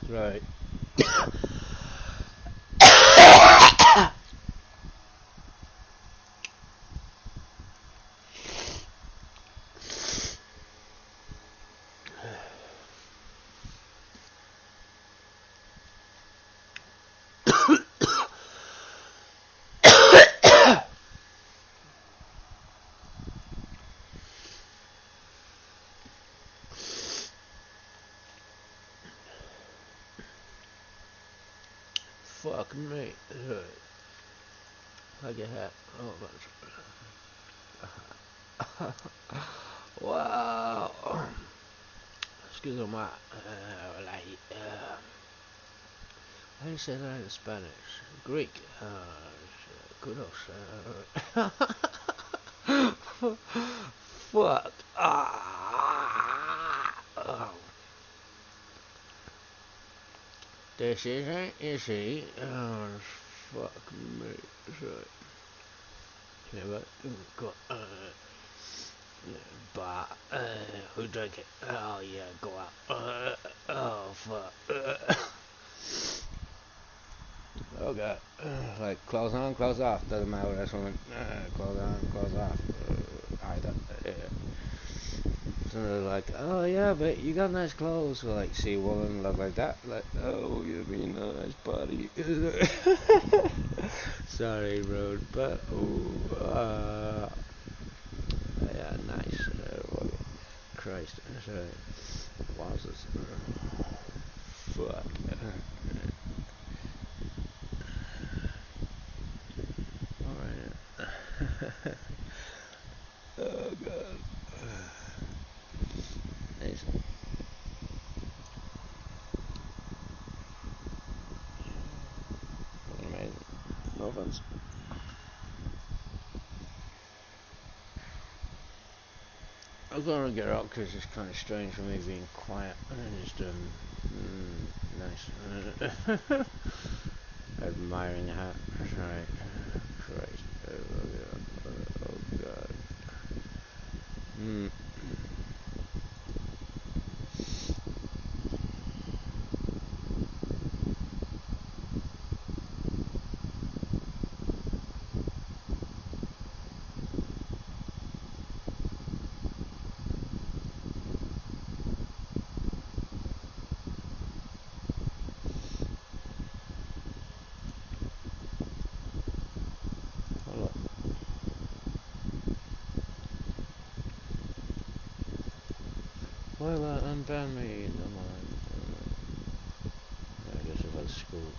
Right. Fuck me. Like a hat. Oh, wow. Excuse me. How do you say that in Spanish? Greek. Kudos. Fuck. Oh. This isn't easy. Fuck me. Yeah, but go. But who drank it? Oh yeah, go out. Oh fuck. Oh god. Like close on, close off. Doesn't matter what that's one. Close on, close off. Either. So they're like, oh yeah, but you got nice clothes. So like, see a woman look like that, like, oh, you mean a nice body. Sorry, rude, but yeah, nice. Christ, sorry. Wowzers. Fuck. Alright. Oh god. Nice. Amazing. No offense. I'm gonna get out because it's kind of strange for me being quiet and just nice. Admiring the hat. Right. Christ. Oh god. Hold up. Well, unban me. No mind. I guess if I was school.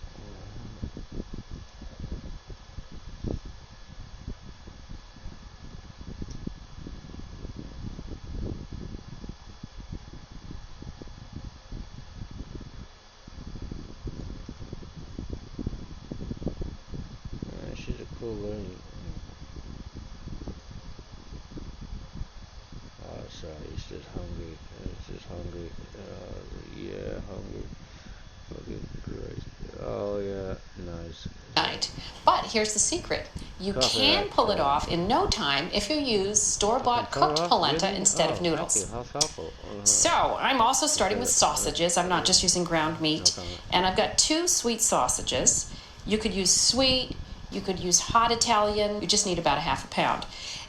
She's a cool lady. Oh, sorry, he's just hungry. He's just hungry. Yeah, hungry. Fucking Christ. Oh, yeah, nice. But here's the secret. You can pull it off in no time if you use store-bought cooked polenta instead of noodles. How thoughtful. So, I'm also starting with sausages. I'm not just using ground meat. And I've got 2 sweet sausages. You could use sweet, you could use hot Italian. You just need about 1/2 pound.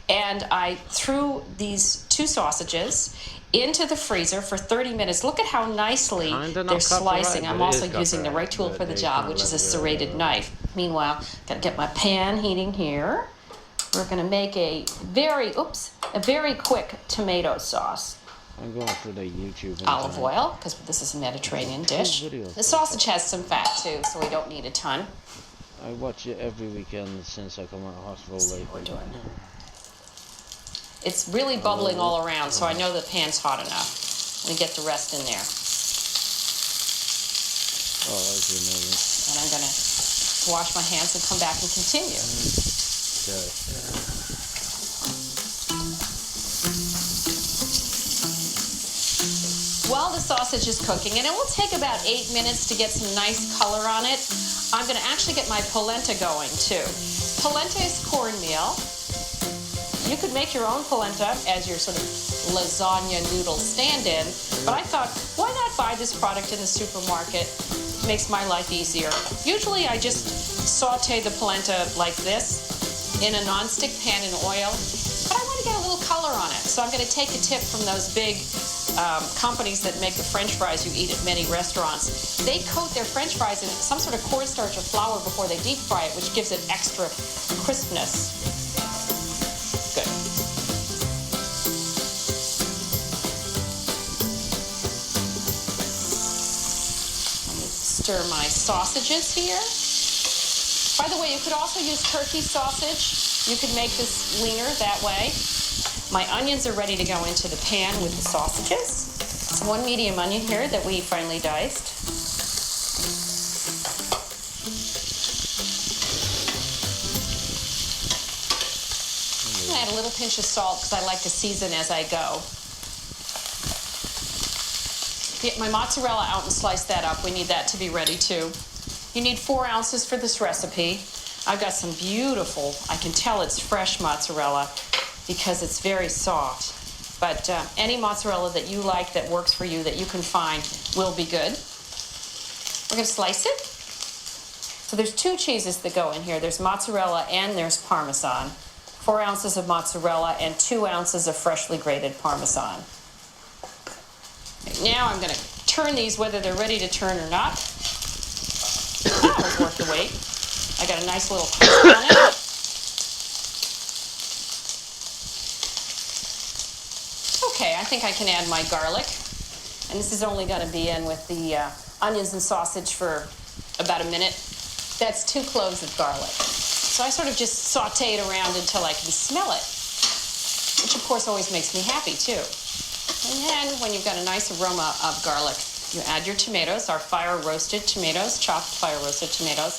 And I threw these 2 sausages into the freezer for 30 minutes. Look at how nicely they're slicing. I'm also using the right tool for the job, which is a serrated knife. Meanwhile, gotta get my pan heating here. We're gonna make a very quick tomato sauce. I'm going for the YouTube. Olive oil, because this is a Mediterranean dish. The sausage has some fat too, so we don't need a ton. I watch it every weekend since I come out of hospital lately. We're doing It's really bubbling all around, so I know the pan's hot enough. Let me get the rest in there. Oh, that's amazing. And I'm going to wash my hands and come back and continue. Okay. While the sausage is cooking, and it will take about 8 minutes to get some nice color on it, I'm going to actually get my polenta going too. Polenta is cornmeal. You could make your own polenta as your sort of lasagna noodle stand-in, but I thought, why not buy this product in the supermarket? It makes my life easier. Usually I just saute the polenta like this in a nonstick pan in oil, but I want to get a little color on it. So I'm going to take a tip from those big companies that make the French fries you eat at many restaurants. They coat their French fries in some sort of cornstarch or flour before they deep fry it, which gives it extra crispness. Good. Let me stir my sausages here. By the way, you could also use turkey sausage. You could make this leaner that way. My onions are ready to go into the pan with the sausages. It's one medium onion here that we finely diced. I add a little pinch of salt because I like to season as I go. Get my mozzarella out and slice that up. We need that to be ready too. You need 4 ounces for this recipe. I've got some beautiful, I can tell it's fresh mozzarella because it's very soft. But any mozzarella that you like that works for you that you can find will be good. We're going to slice it. So there's 2 cheeses that go in here. There's mozzarella and there's Parmesan. 4 ounces of mozzarella and 2 ounces of freshly grated Parmesan. Right, now I'm going to turn these whether they're ready to turn or not. That was worth the wait. I got a nice little crisp on it. Okay, I think I can add my garlic. And this is only going to be in with the onions and sausage for about a minute. That's 2 cloves of garlic. So I sort of just saute it around until I can smell it, which of course always makes me happy too. And then when you've got a nice aroma of garlic, you add your tomatoes, our fire-roasted tomatoes, chopped fire-roasted tomatoes.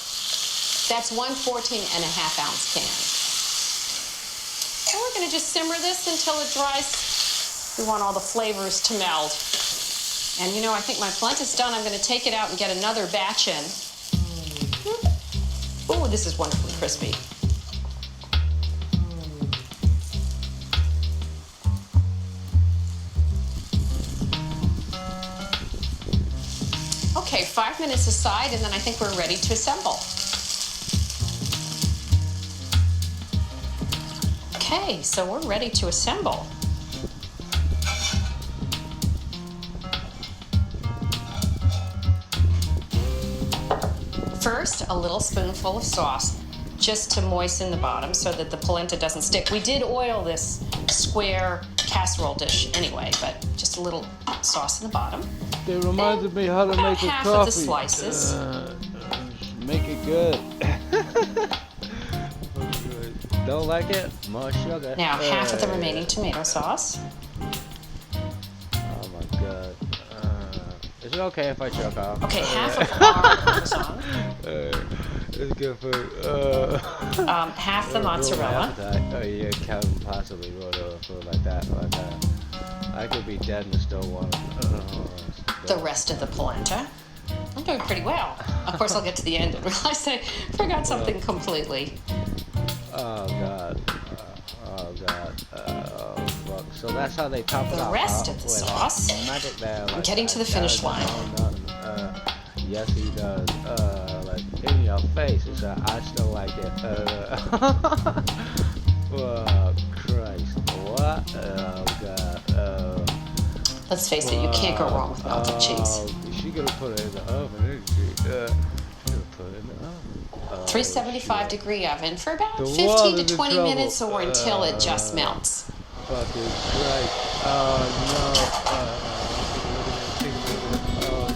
That's 1 14.5-ounce can. And we're going to just simmer this until it dries. We want all the flavors to meld. And you know, I think my polenta's done. I'm going to take it out and get another batch in. Oh, this is wonderfully crispy. Okay, 5 minutes aside, and then I think we're ready to assemble. Okay, so we're ready to assemble. First, a little spoonful of sauce, just to moisten the bottom so that the polenta doesn't stick. We did oil this square casserole dish anyway, but just a little sauce in the bottom. It reminded me how to make a half coffee. of the slices. Make it good. Don't like it? More sugar. Now, half of the remaining tomato sauce. Oh my god. Is it okay if I choke off? Okay, half of our Parmesan. It's good food. Half the mozzarella. Oh, you can't possibly roll food like that. I could be dead and still want The rest of the polenta. I'm doing pretty well. Of course, I'll get to the end and realize I forgot something completely. Oh god. Oh god. Oh fuck. So that's how they top it The off. rest of the sauce. I'm getting to the finish line. Yes, he does. Like in your face. It's I still like it. Oh Christ. What? Oh god. Let's face it, you can't go wrong with melted cheese. She gonna put it in the oven, isn't she? She gonna put it in the oven. 375 degree oven for about The 15 water's to in 20 trouble. minutes or until it just melts. Fucking Christ. Oh no. Oh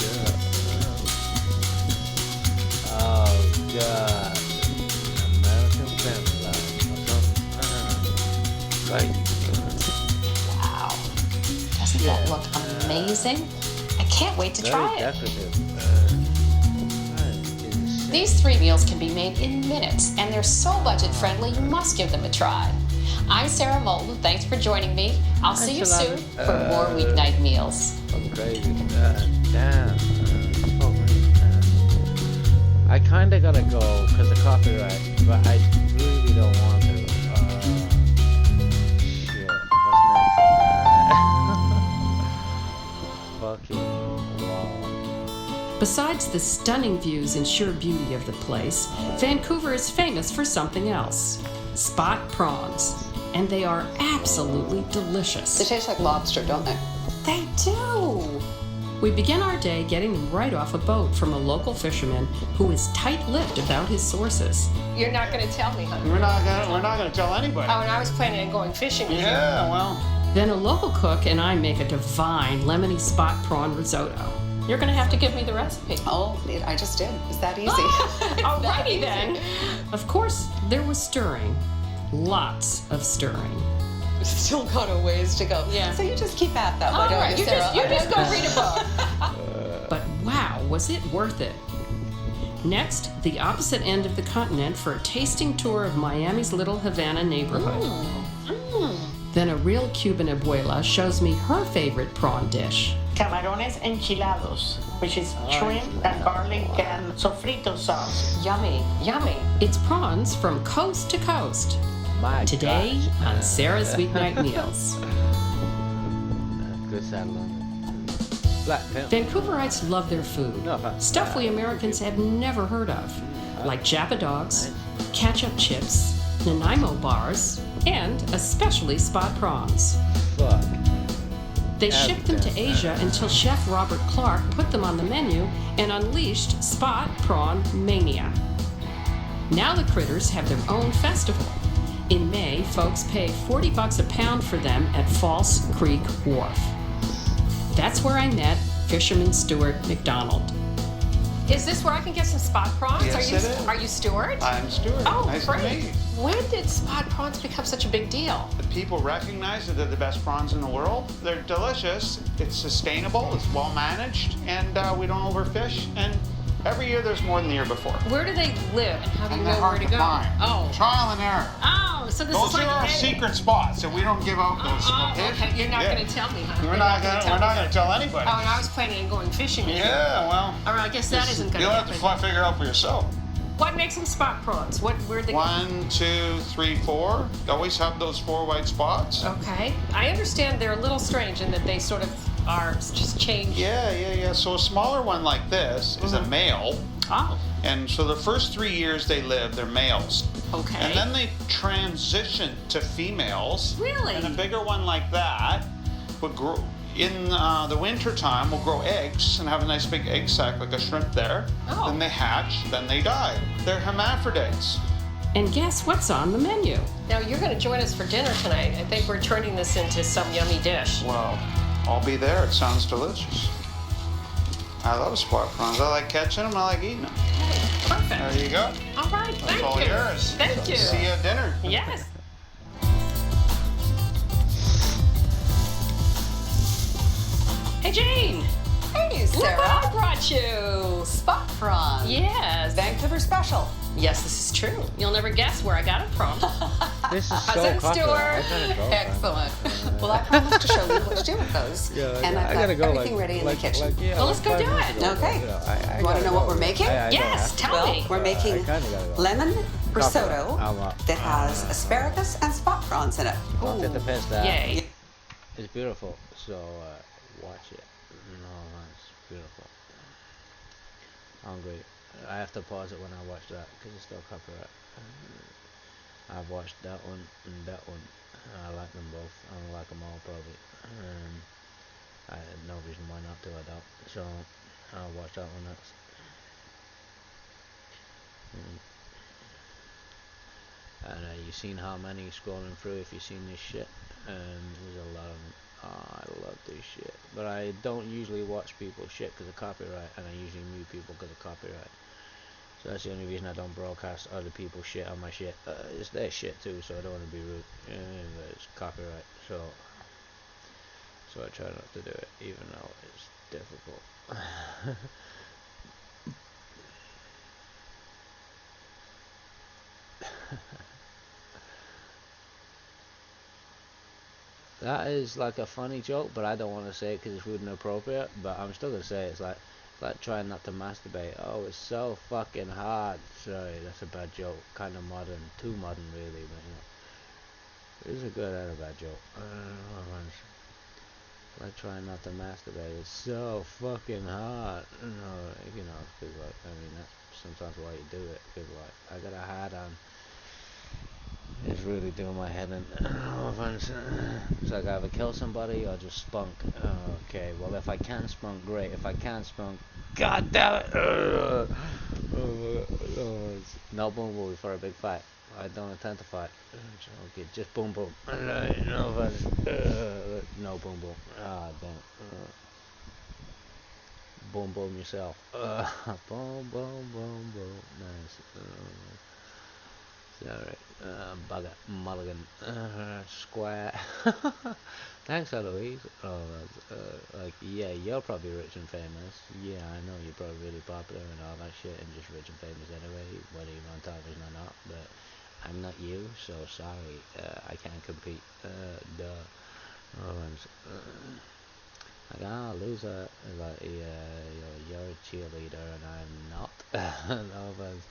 shit. Oh god. American Family Life or something. that look amazing. I can't wait to try it. These 3 meals can be made in minutes, and they're so budget friendly, you must give them a try. I'm Sarah Moulton. Thanks for joining me. I'll see you soon for more weeknight meals. I'm crazy. Damn. Fuck me. I kind of gotta go because of copyright, but I really don't want to. Shit. What's next? Fucking wow. Besides the stunning views and sheer beauty of the place, Vancouver is famous for something else. Spot prawns. And they are absolutely delicious. They taste like lobster, don't they? They do! We begin our day getting them right off a boat from a local fisherman who is tight-lipped about his sources. You're not going to tell me, huh? We're not gonna tell anybody. Oh, and I was planning on going fishing with you. Yeah, well. Then a local cook and I make a divine lemony spot prawn risotto. You're going to have to give me the recipe. Oh, I just did. It's that easy. Alrighty then. Of course, there was stirring. Lots of stirring. Still got a ways to go. Yeah. So you just keep at that, why All don't right, you, Sarah? You just go read a book. But wow, was it worth it? Next, the opposite end of the continent for a tasting tour of Miami's Little Havana neighborhood. Then a real Cuban abuela shows me her favorite prawn dish. Camarones enchilados, which is shrimp and garlic and sofrito sauce. Yummy, yummy. It's prawns from coast to coast. My Today gosh. on Sarah's Weeknight Meals. Good saddle. Black pimp. Vancouverites love their food. Stuff we Americans have never heard of, like Japa dogs, ketchup chips, Nanaimo bars, and especially spot prawns. Fuck. They shipped them to Asia until Chef Robert Clark put them on the menu and unleashed spot prawn mania. Now the critters have their own festival. In May, folks pay $40 a pound for them at False Creek Wharf. That's where I met fisherman Stuart McDonald. Is this where I can get some spot prawns? Yes, are you it is. Are you Stuart? I'm Stuart. Oh, nice great. to meet you. When did spot prawns become such a big deal? The people recognize that they're the best prawns in the world. They're delicious. It's sustainable. It's well managed, and we don't overfish. And every year there's more than the year before. Where do they live, and how do you And know they're where hard to to go? find. Oh. Trial and error. Oh, so this Those is like are our any- secret spots, and we don't give out those locations. okay. You're not Yeah. going to tell me, huh? We're You're not gonna gonna tell anybody. Oh, and I was planning on going fishing with you. Yeah, well. All right, I guess that isn't going You'll to have happen. to figure out for yourself. What makes them spot prawns? Where they? 1, 2, 3, 4. Always have those 4 white spots. Okay, I understand they're a little strange in that they sort of are just changed. Yeah. So a smaller one like this is a male. Oh, And so the first 3 years they live, they're males. okay. And then they transition to females. Really? And a bigger one like that would grow in the winter time. Will grow eggs and have a nice big egg sac like a shrimp there. Oh. Then they hatch. Then they die. They're hermaphrodites. And guess what's on the menu? Now you're going to join us for dinner tonight. I think we're turning this into some yummy dish. Well, I'll be there. It sounds delicious. I love spot prawns. I like catching them. I like eating them. Perfect. There you go. All right, That's thank all you. yours. Thank you. See you at dinner. Yes. Hey, Jane. Hey, Look what Sarah. I brought you. Spot prawn. Yes. Vancouver special. Yes, this is true. You'll never guess where I got it from. This is so that, copyright. Stuart? I gotta go. Excellent. Well, I promised to show you what to do with those. Yeah, and I I've gotta got go. everything ready in the kitchen. Well, let's go do it. Okay. I You wanna know what we're making? Yes, tell Well, me. we're making I kinda gotta go. lemon risotto Copyright. that has asparagus and spot prawns in it. I'll get the pest out. Yay. It's beautiful. So watch it. No, it's beautiful. Hungry. I have to pause it when I watch that because it's still copyright. I've watched that one and that one. I like them both. I don't like them all probably. I had no reason why not to. I don't. So I'll watch that one next. And you seen how many scrolling through if you seen this shit. There's a lot of them. Oh, I love this shit. But I don't usually watch people's shit because of copyright, and I usually mute people because of copyright. So that's the only reason I don't broadcast other people's shit on my shit. It's their shit too, so I don't want to be rude. But it's copyright. So So I try not to do it, even though it's difficult. That is like a funny joke, but I don't want to say it because it's rude and inappropriate. But I'm still gonna say it. It's like trying not to masturbate. Oh, it's so fucking hard. Sorry, that's a bad joke. Kind of modern, too modern, really. But you know, it is a good and a bad joke. Like trying not to masturbate. It's so fucking hard. You know, because like I mean that's sometimes why you do it. Because like I got a hat on. It's really doing my head in. It's like I either kill somebody or just spunk. Okay, well if I can spunk, great. If I can't spunk, god damn it! No boom boom for a big fight. I don't intend to fight. Okay, just boom boom. No boom boom. Ah damn. Boom boom yourself. Boom boom boom boom. Nice. Alright, bugger, mulligan, square. Thanks, Eloise. Oh, like, yeah, you're probably rich and famous. Yeah, I know you're probably really popular and all that shit, and just rich and famous anyway, whether you're on television or not. But I'm not you, so sorry. I can't compete. Duh. Oh, like, ah, loser. Like, yeah, you're a cheerleader and I'm not. No offense.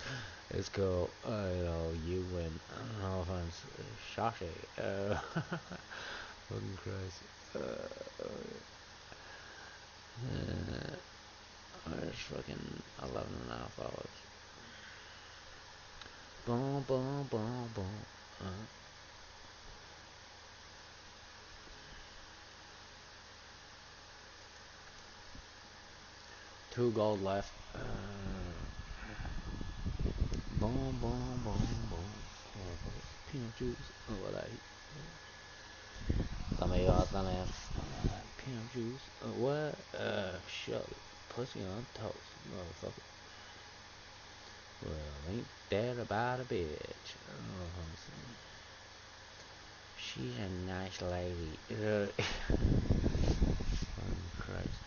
It's cool. You know, you win. No offense. Shashi. Fucking Christ. It's fucking 11.5 hours. Boom, boom, boom, boom. 2 gold left. Boom, boom, boom, boom. Peanut juice. Oh, what I eat. Peanut juice. What? Shut pussy on toast, motherfucker. Well, ain't that about a bitch? She's a nice lady. Oh, Christ.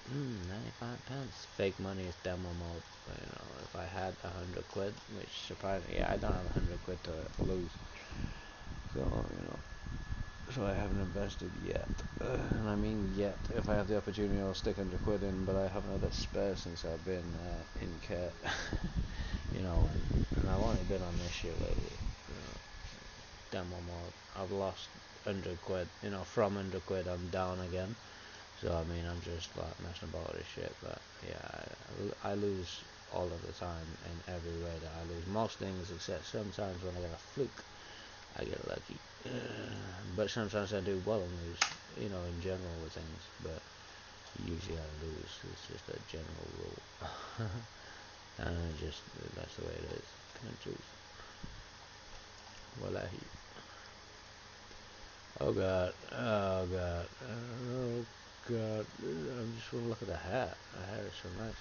95 pence. Fake money is demo mode. But, you know, if I had 100 quid, which surprisingly, yeah, I don't have 100 quid to lose. So, you know, so I haven't invested yet. And I mean yet. If I have the opportunity, I'll stick 100 quid in, but I haven't had a spare since I've been in cat. You know, and I've only been on this shit lately. You know, demo mode. I've lost 100 quid. You know, from 100 quid, I'm down again. So I mean, I'm just like messing about with this shit, but yeah, I lose all of the time in every way that I lose. Most things, except sometimes when I get a fluke, I get lucky. But sometimes I do well and lose, you know, in general with things. But usually I lose. It's just a general rule, and that's the way it is. Can't choose. Wallahi. Oh god. Oh god. Oh god. I just want to look at the hat. The hair is so nice.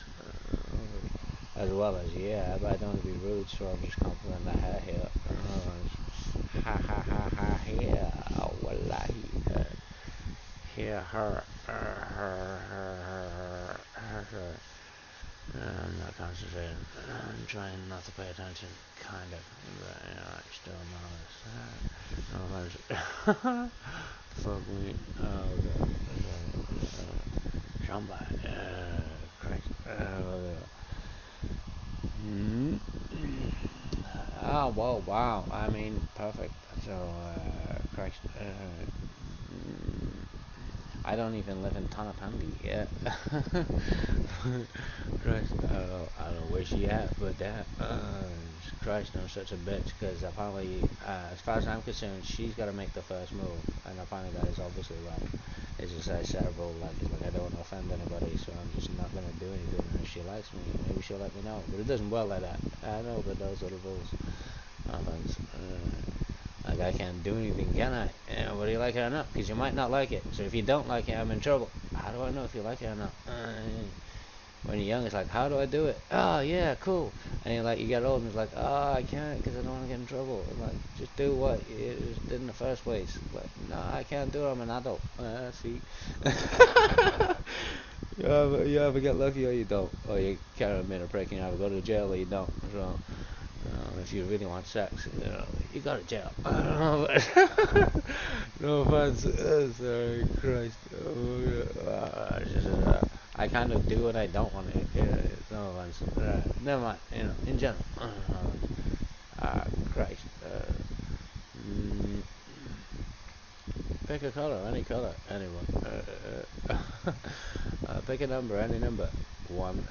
As well as, yeah, but I don't want to be rude, so I'm just complimenting the hair here. Ha ha ha ha, here. Oh, wallahi. Here, her. I'm not concentrating. I'm trying not to pay attention, kind of. But, you know, I still know this. Fuck me. Oh god. Somebody. Christ. Oh, whoa, wow. I mean, perfect. So, Christ. I don't even live in Tonapandi yet. Christ, I don't know where she at, but that, Christ, I'm such a bitch, because apparently, as far as I'm concerned, she's got to make the first move, and apparently that is obviously right. It's just like several, like I don't want to offend anybody, so I'm just not going to do anything, and if she likes me, maybe she'll let me know, but it doesn't work like that. I know, but those are the rules. Like, I can't do anything, can I? Whether you like it or not, because you might not like it. So if you don't like it, I'm in trouble. How do I know if you like it or not? when you're young, it's like, how do I do it? Oh yeah, cool. And you're like, you get old and it's like, oh, I can't because I don't want to get in trouble. And like, just do what you did in the first place. But no, I can't do it. I'm an adult. See. You ever get lucky or you don't, or you carry a minute break and you either go to jail or you don't. So if you really want sex, you go to jail. No offense. Sorry, Christ. I kind of do what I don't want to. No offense. Never mind. In general. Christ. Pick a color, any color, anyone. Pick a number, any number. 1.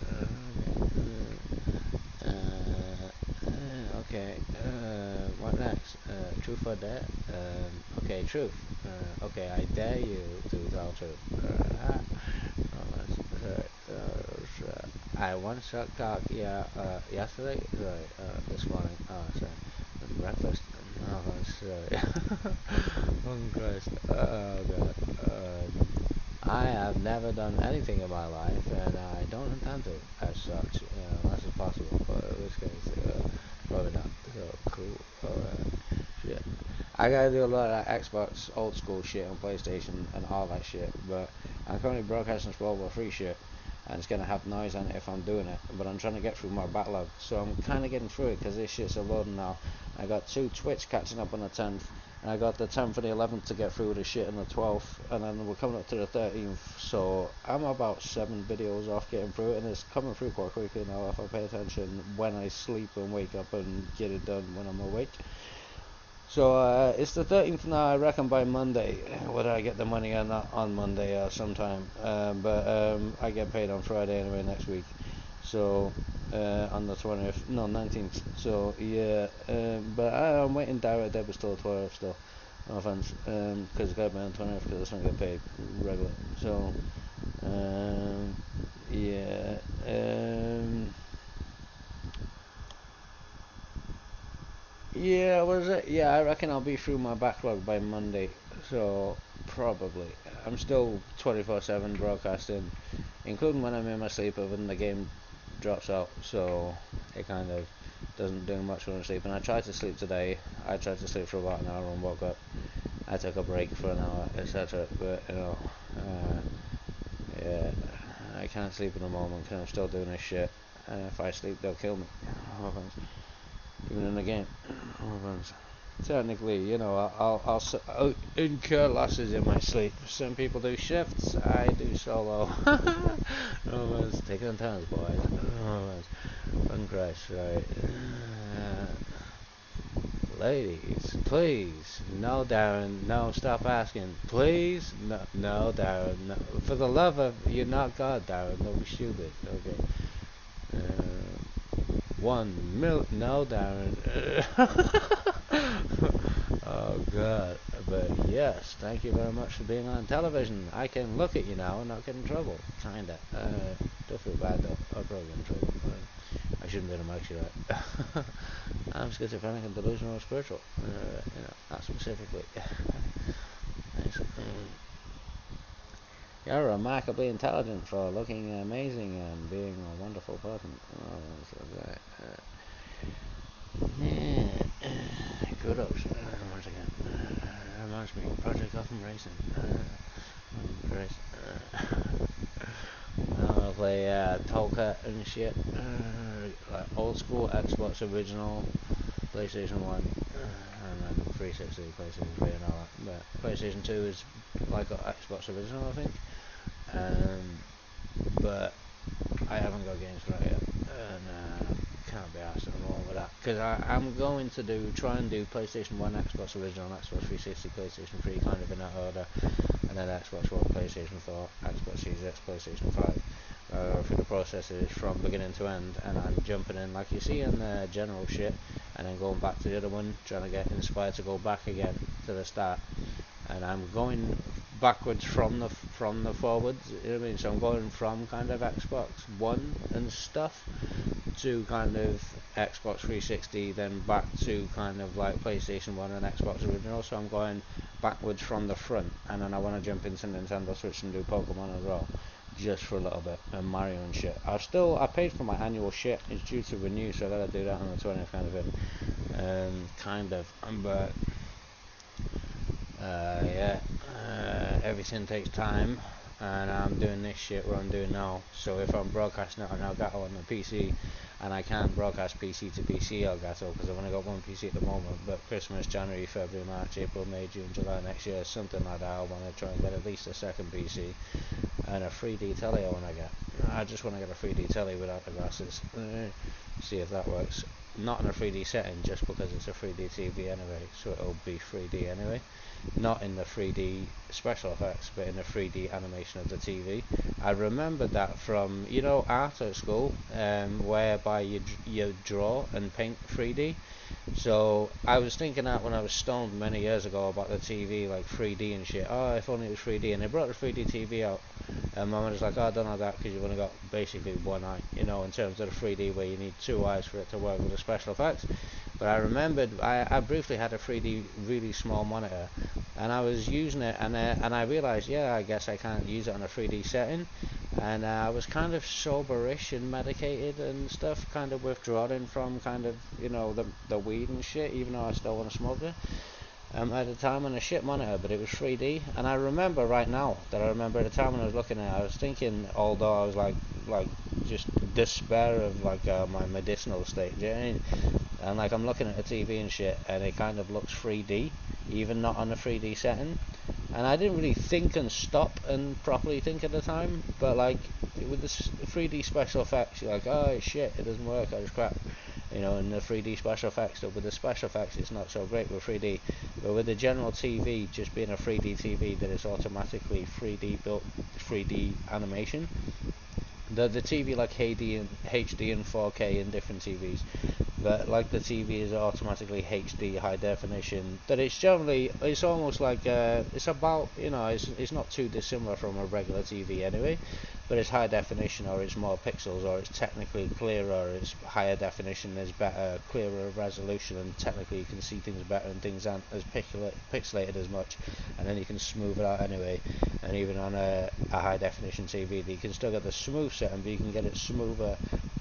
Okay. What next? Truth or dare? Okay, truth. Okay, I dare you to tell truth. I once sucked cock. Yeah. Yesterday. Sorry. This morning. Oh, sorry. Breakfast. Oh, sorry. Oh Christ. Oh God. I have never done anything in my life, and I don't intend to, as such, unless it's possible. But in this case, probably not. So cool. Shit. I gotta do a lot of Xbox old school shit on PlayStation and all that shit, but I'm currently broadcasting this WWW3 shit, and it's gonna have noise on it if I'm doing it, but I'm trying to get through my backlog, so I'm kinda getting through it, because this shit's loading now. I got 2 Twitch catching up on the 10th, and I got the 10th and the 11th to get through the shit on the 12th, and then we're coming up to the 13th, so I'm about 7 videos off getting through it, and it's coming through quite quickly now if I pay attention when I sleep and wake up and get it done when I'm awake. So it's the 13th now. I reckon by Monday, whether I get the money or not on Monday or sometime, but I get paid on Friday anyway next week, so on the 20th, no 19th, so yeah, but I'm waiting. Direct debit still 12th still, no offense, because I got me on 20th because that's when I get paid regular, so yeah, yeah, what is it? Yeah, I reckon I'll be through my backlog by Monday, so probably. I'm still 24/7 broadcasting, including when I'm in my sleep, but when the game drops out, so it kind of doesn't do much when I sleep. And I tried to sleep today. I tried to sleep for about an hour and woke up. I took a break for an hour, etc. But yeah, I can't sleep at the moment because I'm still doing this shit. And if I sleep, they'll kill me. Even in the game. Technically, I'll incur losses in my sleep. Some people do shifts, I do solo. No, taking in turns, boys. Fun crash, right. Ladies, please. No, Darren, no, stop asking. Please? No, Darren, no. For the love of, you're not God, Darren, don't be stupid. Okay. 1 million. No, Darren. Oh God. But yes, thank you very much for being on television. I can look at you now and not get in trouble. Kinda. Don't feel bad though. I'll probably get in trouble. I shouldn't be in a mic shit. I'm schizophrenic and delusional or spiritual. Not specifically. Thanks. You're remarkably intelligent for looking amazing and being a wonderful person. Yeah. Kudos. Once again. That reminds me. Project Gotham Racing. Christ. I'll play Tolka and shit. Like old school Xbox original, PlayStation 1, and then 360, PlayStation 3 and all that. But PlayStation 2 is like Xbox original, I think. But I haven't got games for it yet, and can't be asked along with that, because I'm going to try and do PlayStation 1, Xbox original, Xbox 360, PlayStation 3, kind of in that order, and then Xbox 1, PlayStation 4, Xbox Series X, PlayStation 5. Through the processes from beginning to end, and I'm jumping in like you see in the general shit, and then going back to the other one, trying to get inspired to go back again to the start, and I'm going backwards from the forwards, you know what I mean? So I'm going from kind of Xbox One and stuff to kind of Xbox 360, then back to kind of like PlayStation 1 and Xbox original, so I'm going backwards from the front, and then I want to jump into Nintendo Switch and do Pokemon as well. just for a little bit, and Mario and shit. I paid for my annual shit. It's due to renew, so I gotta do that on the 20th kind of thing. But everything takes time, and I'm doing this shit what I'm doing now. So if I'm broadcasting it on Elgato on the PC, and I can't broadcast PC to PC Elgato because I've only got one PC at the moment, but Christmas, January, February, March, April, May, June, July next year, something like that, I want to try and get at least a second PC and a 3D telly. I just want to get a 3D telly without the glasses. See if that works. Not in a 3D setting, just because it's a 3D TV anyway, so it'll be 3D anyway. Not in the 3D special effects, but in the 3D animation of the TV. I remember that from, art at school, whereby you draw and paint 3D. So I was thinking that when I was stoned many years ago about the TV, like 3D and shit. Oh, if only it was 3D. And they brought the 3D TV out, and Mum was like, oh, I don't know that because you've only got basically one eye, in terms of the 3D, where you need two eyes for it to work with the special effects. But I remembered I briefly had a 3D really small monitor, and I was using it, and I realized, I guess I can't use it on a 3D setting. And I was kind of soberish and medicated and stuff, kind of withdrawing from kind of, the weed and shit, even though I still want to smoke it. At the time on a shit monitor, but it was 3D. And I remember right now that at the time when I was looking at it, I was thinking, although I was like just despair of my medicinal state, do you know what I mean? And I'm looking at the TV and shit, and it kind of looks 3D, even not on a 3D setting. And I didn't really think and stop and properly think at the time, but with the 3D special effects, you're like, oh shit, it doesn't work, I just crap. In the 3D special effects. So with the special effects, it's not so great with 3D. But with the general TV just being a 3D TV that is automatically 3D built, 3D animation. The TV HD and 4K in different TVs, but the TV is automatically HD high definition. That it's almost it's about it's not too dissimilar from a regular TV anyway, but it's high definition, or it's more pixels, or it's technically clearer, it's higher definition, there's better, clearer resolution, and technically you can see things better and things aren't as pixelated as much, and then you can smooth it out anyway. And even on a high definition TV, you can still get the smooth setting, but you can get it smoother,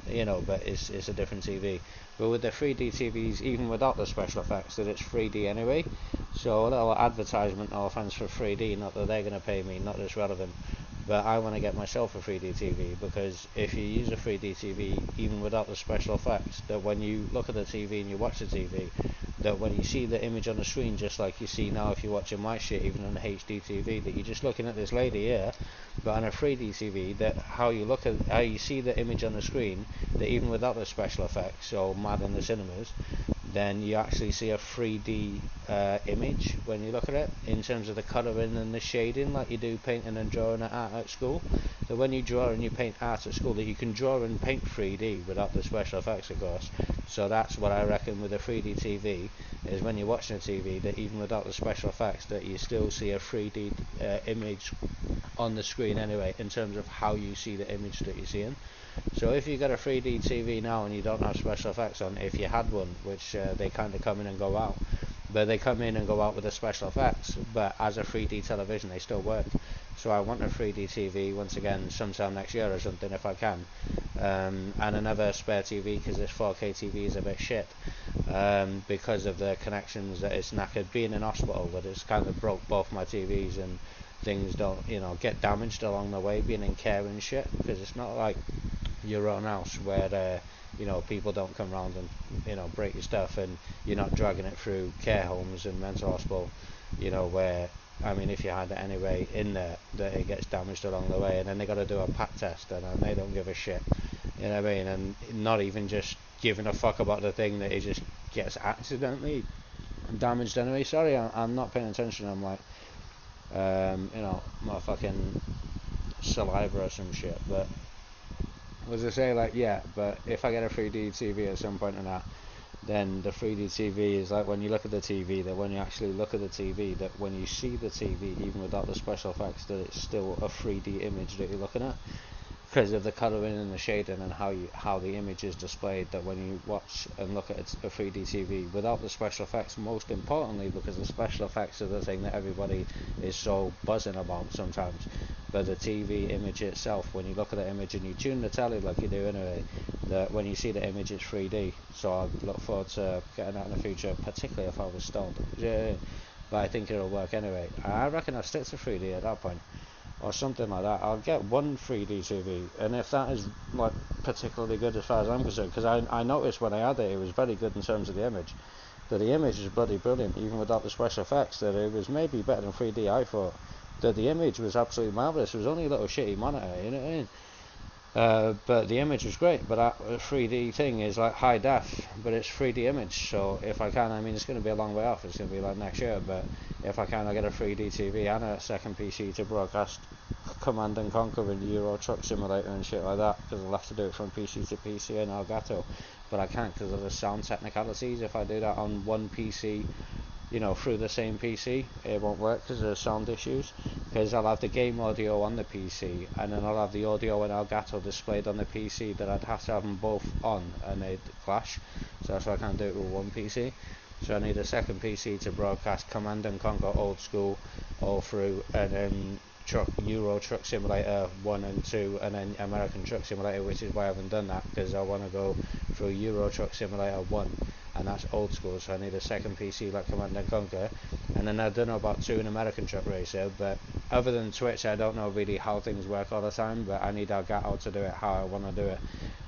but it's a different TV. But with the 3D TVs, even without the special effects, that it's 3D anyway. So a little advertisement, no offense, for 3D, not that they're going to pay me, not that's relevant. But I want to get myself a 3D TV, because if you use a 3D TV, even without the special effects, that when you look at the TV and you watch the TV, that when you see the image on the screen, just like you see now if you're watching my shit, even on a HD TV, that you're just looking at this lady here, but on a 3D TV, that how you see the image on the screen, that even without the special effects, so mad in the cinemas, then you actually see a 3D image when you look at it, in terms of the colouring and the shading, like you do painting and drawing at school. So when you draw and you paint art at school, that you can draw and paint 3D without the special effects, of course. So that's what I reckon with a 3D TV, is when you're watching a TV, that even without the special effects, that you still see a 3D image on the screen anyway, in terms of how you see the image that you're seeing. So if you got a 3D TV now and you don't have special effects on, if you had one, which they kind of come in and go out, but they come in and go out with the special effects, but as a 3D television they still work. So I want a 3D TV once again sometime next year or something if I can, and another spare TV, because this 4K TV is a bit shit, because of the connections that it's knackered. Being in hospital, that it's kind of broke both my TVs, and things don't get damaged along the way, being in care and shit, because it's not like your own house where people don't come around and break your stuff, and you're not dragging it through care homes and mental hospital, where if you had it anyway in there, that it gets damaged along the way, and then they got to do a pat test, and they don't give a shit, and not even just giving a fuck about the thing, that it just gets accidentally damaged anyway. Sorry, I'm not paying attention. I'm like my fucking saliva or some shit. But as I say, but if I get a 3D TV at some point in that, then the 3D TV is like when you look at the TV, that when you actually look at the TV, that when you see the TV, even without the special effects, that it's still a 3D image that you're looking at, because of the colouring and the shading and how the image is displayed. That when you watch and look at a 3D TV without the special effects, most importantly, because the special effects are the thing that everybody is so buzzing about sometimes, but the TV image itself, when you look at the image and you tune the telly like you do anyway, that when you see the image it's 3D. So I look forward to getting that in the future, particularly if I was stoned. Yeah, but I think it'll work anyway. I reckon I'll stick to 3D at that point, or something like that. I'll get one 3D TV, and if that is like particularly good as far as I'm concerned, because I noticed when I had it was very good in terms of the image, that the image is bloody brilliant even without the special effects, that it was maybe better than 3D. I thought that the image was absolutely marvellous. It was only a little shitty monitor, you know what I mean? But the image was great. But that 3D thing is like high def, but it's 3D image. So if I can, I mean, it's going to be a long way off. It's going to be like next year. But if I can, I get a 3D TV and a second PC to broadcast Command and Conquer and Euro Truck Simulator and shit like that, because I'll have to do it from PC to PC and Elgato. But I can't because of the sound technicalities. If I do that on one PC, you know, through the same PC, it won't work because of the sound issues, because I'll have the game audio on the PC and then I'll have the audio and Elgato displayed on the PC, that I'd have to have them both on and they'd clash, so that's why I can't do it with one PC. So I need a second PC to broadcast Command and Conquer Old School all through, and then Euro Truck Simulator 1 and 2, and then American Truck Simulator, which is why I haven't done that, because I want to go through Euro Truck Simulator 1, and that's old school, so I need a second PC like Command and Conquer. And then I don't know about 2 in American Truck Racer, but other than Twitch I don't know really how things work all the time, but I need Elgato to do it how I want to do it,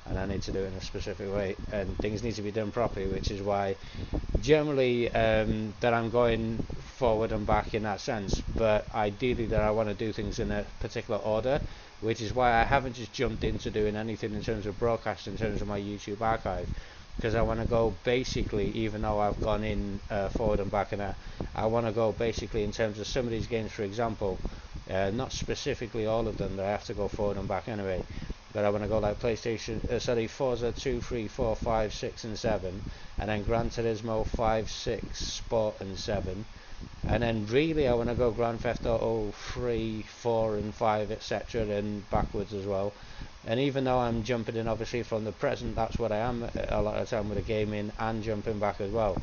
and I need to do it in a specific way, and things need to be done properly, which is why generally that I'm going forward and back in that sense, but ideally that I want to do things in a particular order, which is why I haven't just jumped into doing anything in terms of broadcast in terms of my YouTube archive, because I want to go basically, even though I've gone in forward and back, and I want to go basically in terms of some of these games, for example, not specifically all of them, that I have to go forward and back anyway, but I want to go like PlayStation, Forza 2, 3, 4, 5, 6 and 7, and then Gran Turismo 5, 6, Sport and 7, and then really I want to go Grand Theft Auto 3, 4 and 5, etc, and backwards as well. And even though I'm jumping in obviously from the present, that's what I am a lot of the time with the gaming, and jumping back as well,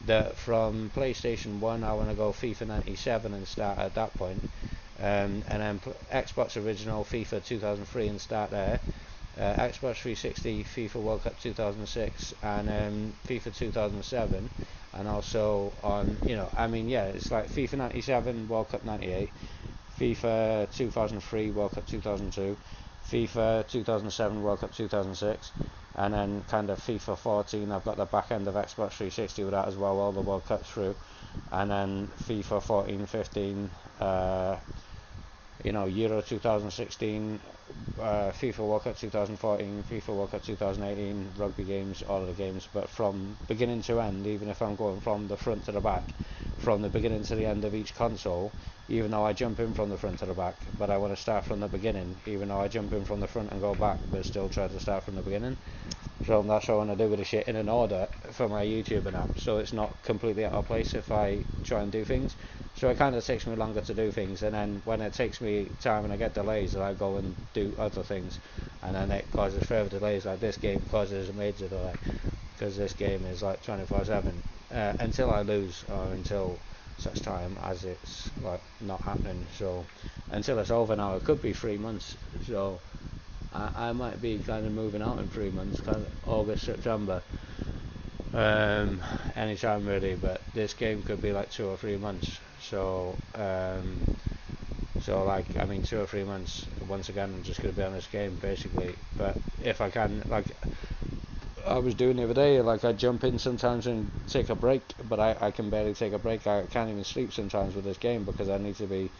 that from PlayStation 1 I want to go FIFA 97 and start at that point, and then Xbox original FIFA 2003 and start there, Xbox 360 FIFA World Cup 2006, and FIFA 2007, and also on, you know, I mean, yeah, it's like FIFA 97, World Cup 98, FIFA 2003, World Cup 2002, FIFA 2007, World Cup 2006, and then kind of FIFA 14, I've got the back end of Xbox 360 with that as well, all the World Cups through, and then FIFA 14, 15, you know, Euro 2016, FIFA World Cup 2014, FIFA World Cup 2018, rugby games, all of the games, but from beginning to end, even if I'm going from the front to the back, from the beginning to the end of each console, even though I jump in from the front to the back, but I want to start from the beginning, even though I jump in from the front and go back, but still try to start from the beginning. So that's what I want to do with the shit, in an order for my YouTube and that, so it's not completely out of place if I try and do things. So it kind of takes me longer to do things, and then when it takes me time and I get delays, I go and do other things, and then it causes further delays. Like this game causes a major delay, because this game is like 24/7 until I lose, or until such time as it's like not happening. So until it's over now, it could be 3 months, so I might be kind of moving out in 3 months, kind of August, September, anytime really, but this game could be like 2 or 3 months, so like, I mean, 2 or 3 months, once again I'm just going to be on this game basically. But if I can, like I was doing the other day, like I jump in sometimes and take a break, but I can barely take a break. I can't even sleep sometimes with this game, because I need to be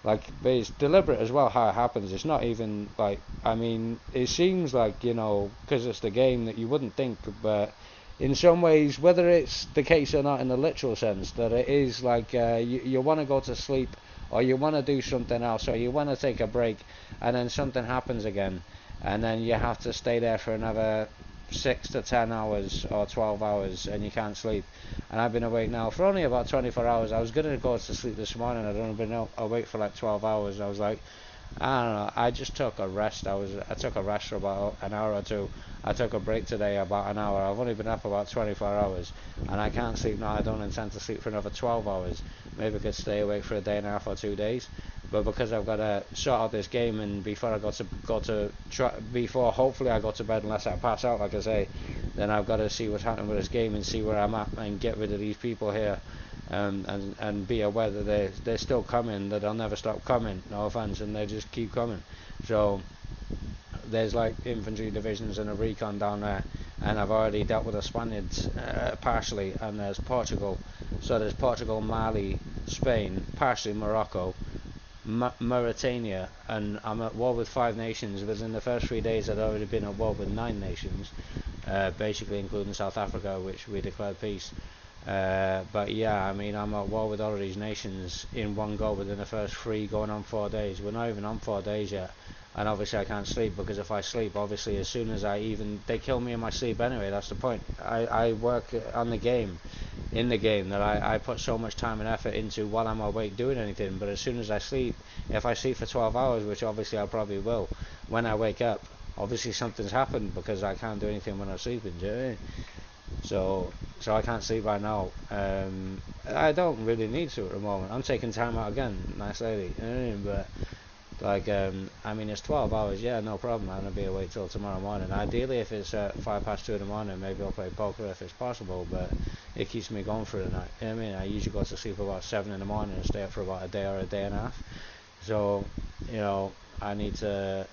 like, but it's deliberate as well how it happens. It's not even like, I mean, it seems like, you know, because it's the game, that you wouldn't think, but in some ways, whether it's the case or not in the literal sense, that it is like you want to go to sleep, or you want to do something else, or you want to take a break, and then something happens again, and then you have to stay there for another 6 to 10 hours or 12 hours, and you can't sleep. And I've been awake now for only about 24 hours. I was going to go to sleep this morning. I'd only been awake for like 12 hours. I was like, I don't know. I just took a rest. I took a rest for about an hour or two. I took a break today about an hour. I've only been up about 24 hours, and I can't sleep now. I don't intend to sleep for another 12 hours. Maybe I could stay awake for a day and a half or 2 days. But because I've got to sort out this game, and before I before hopefully I go to bed, unless I pass out, like I say, then I've got to see what's happening with this game and see where I'm at and get rid of these people here. And be aware that they're still coming, that they'll never stop coming, no offense, and they just keep coming. So there's like infantry divisions and a recon down there, and I've already dealt with the Spaniards partially, and there's Portugal. So there's Portugal, Mali, Spain, partially Morocco, Mauritania, and I'm at war with 5 nations. Within the first 3 days I'd already been at war with 9 nations, basically including South Africa, which we declared peace. But yeah, I mean, I'm at war with all of these nations in one go within the first 3 going on 4 days. We're not even on 4 days yet, and obviously I can't sleep, because if I sleep, obviously as soon as they kill me in my sleep anyway. That's the point. I work on the game, in the game, that I put so much time and effort into while I'm awake doing anything, but as soon as I sleep, if I sleep for 12 hours, which obviously I probably will, when I wake up, obviously something's happened, because I can't do anything when I'm sleeping, do you know what I mean? So I can't sleep right now. I don't really need to at the moment. I'm taking time out again, nice lady, you know what I mean? But like, I mean, it's 12 hours, yeah, no problem. I'm gonna be awake till tomorrow morning. Ideally, if it's 2:05 in the morning, maybe I'll play poker if it's possible, but it keeps me going through the night, you know what I mean? I usually go to sleep about 7 in the morning and stay up for about a day or a day and a half. So, you know, I need to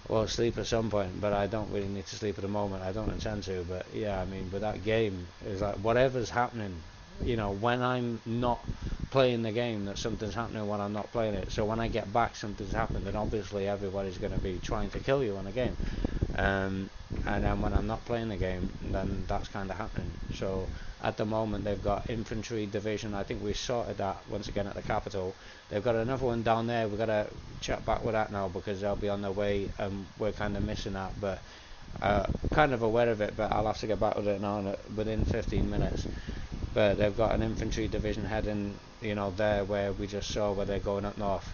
well, sleep at some point, but I don't really need to sleep at the moment. I don't intend to, but yeah, I mean, with that game, it's like whatever's happening, you know, when I'm not playing the game, that something's happening when I'm not playing it. So when I get back, something's happened, and obviously everybody's going to be trying to kill you in the game. And then when I'm not playing the game, then that's kind of happening. So at the moment, they've got infantry division. I think we sorted that once again at the capital. They've got another one down there. We've got to chat back with that now, because they'll be on their way, and we're kind of missing that. But kind of aware of it, but I'll have to get back with it now within 15 minutes. But they've got an infantry division heading, you know, there where we just saw where they're going up north.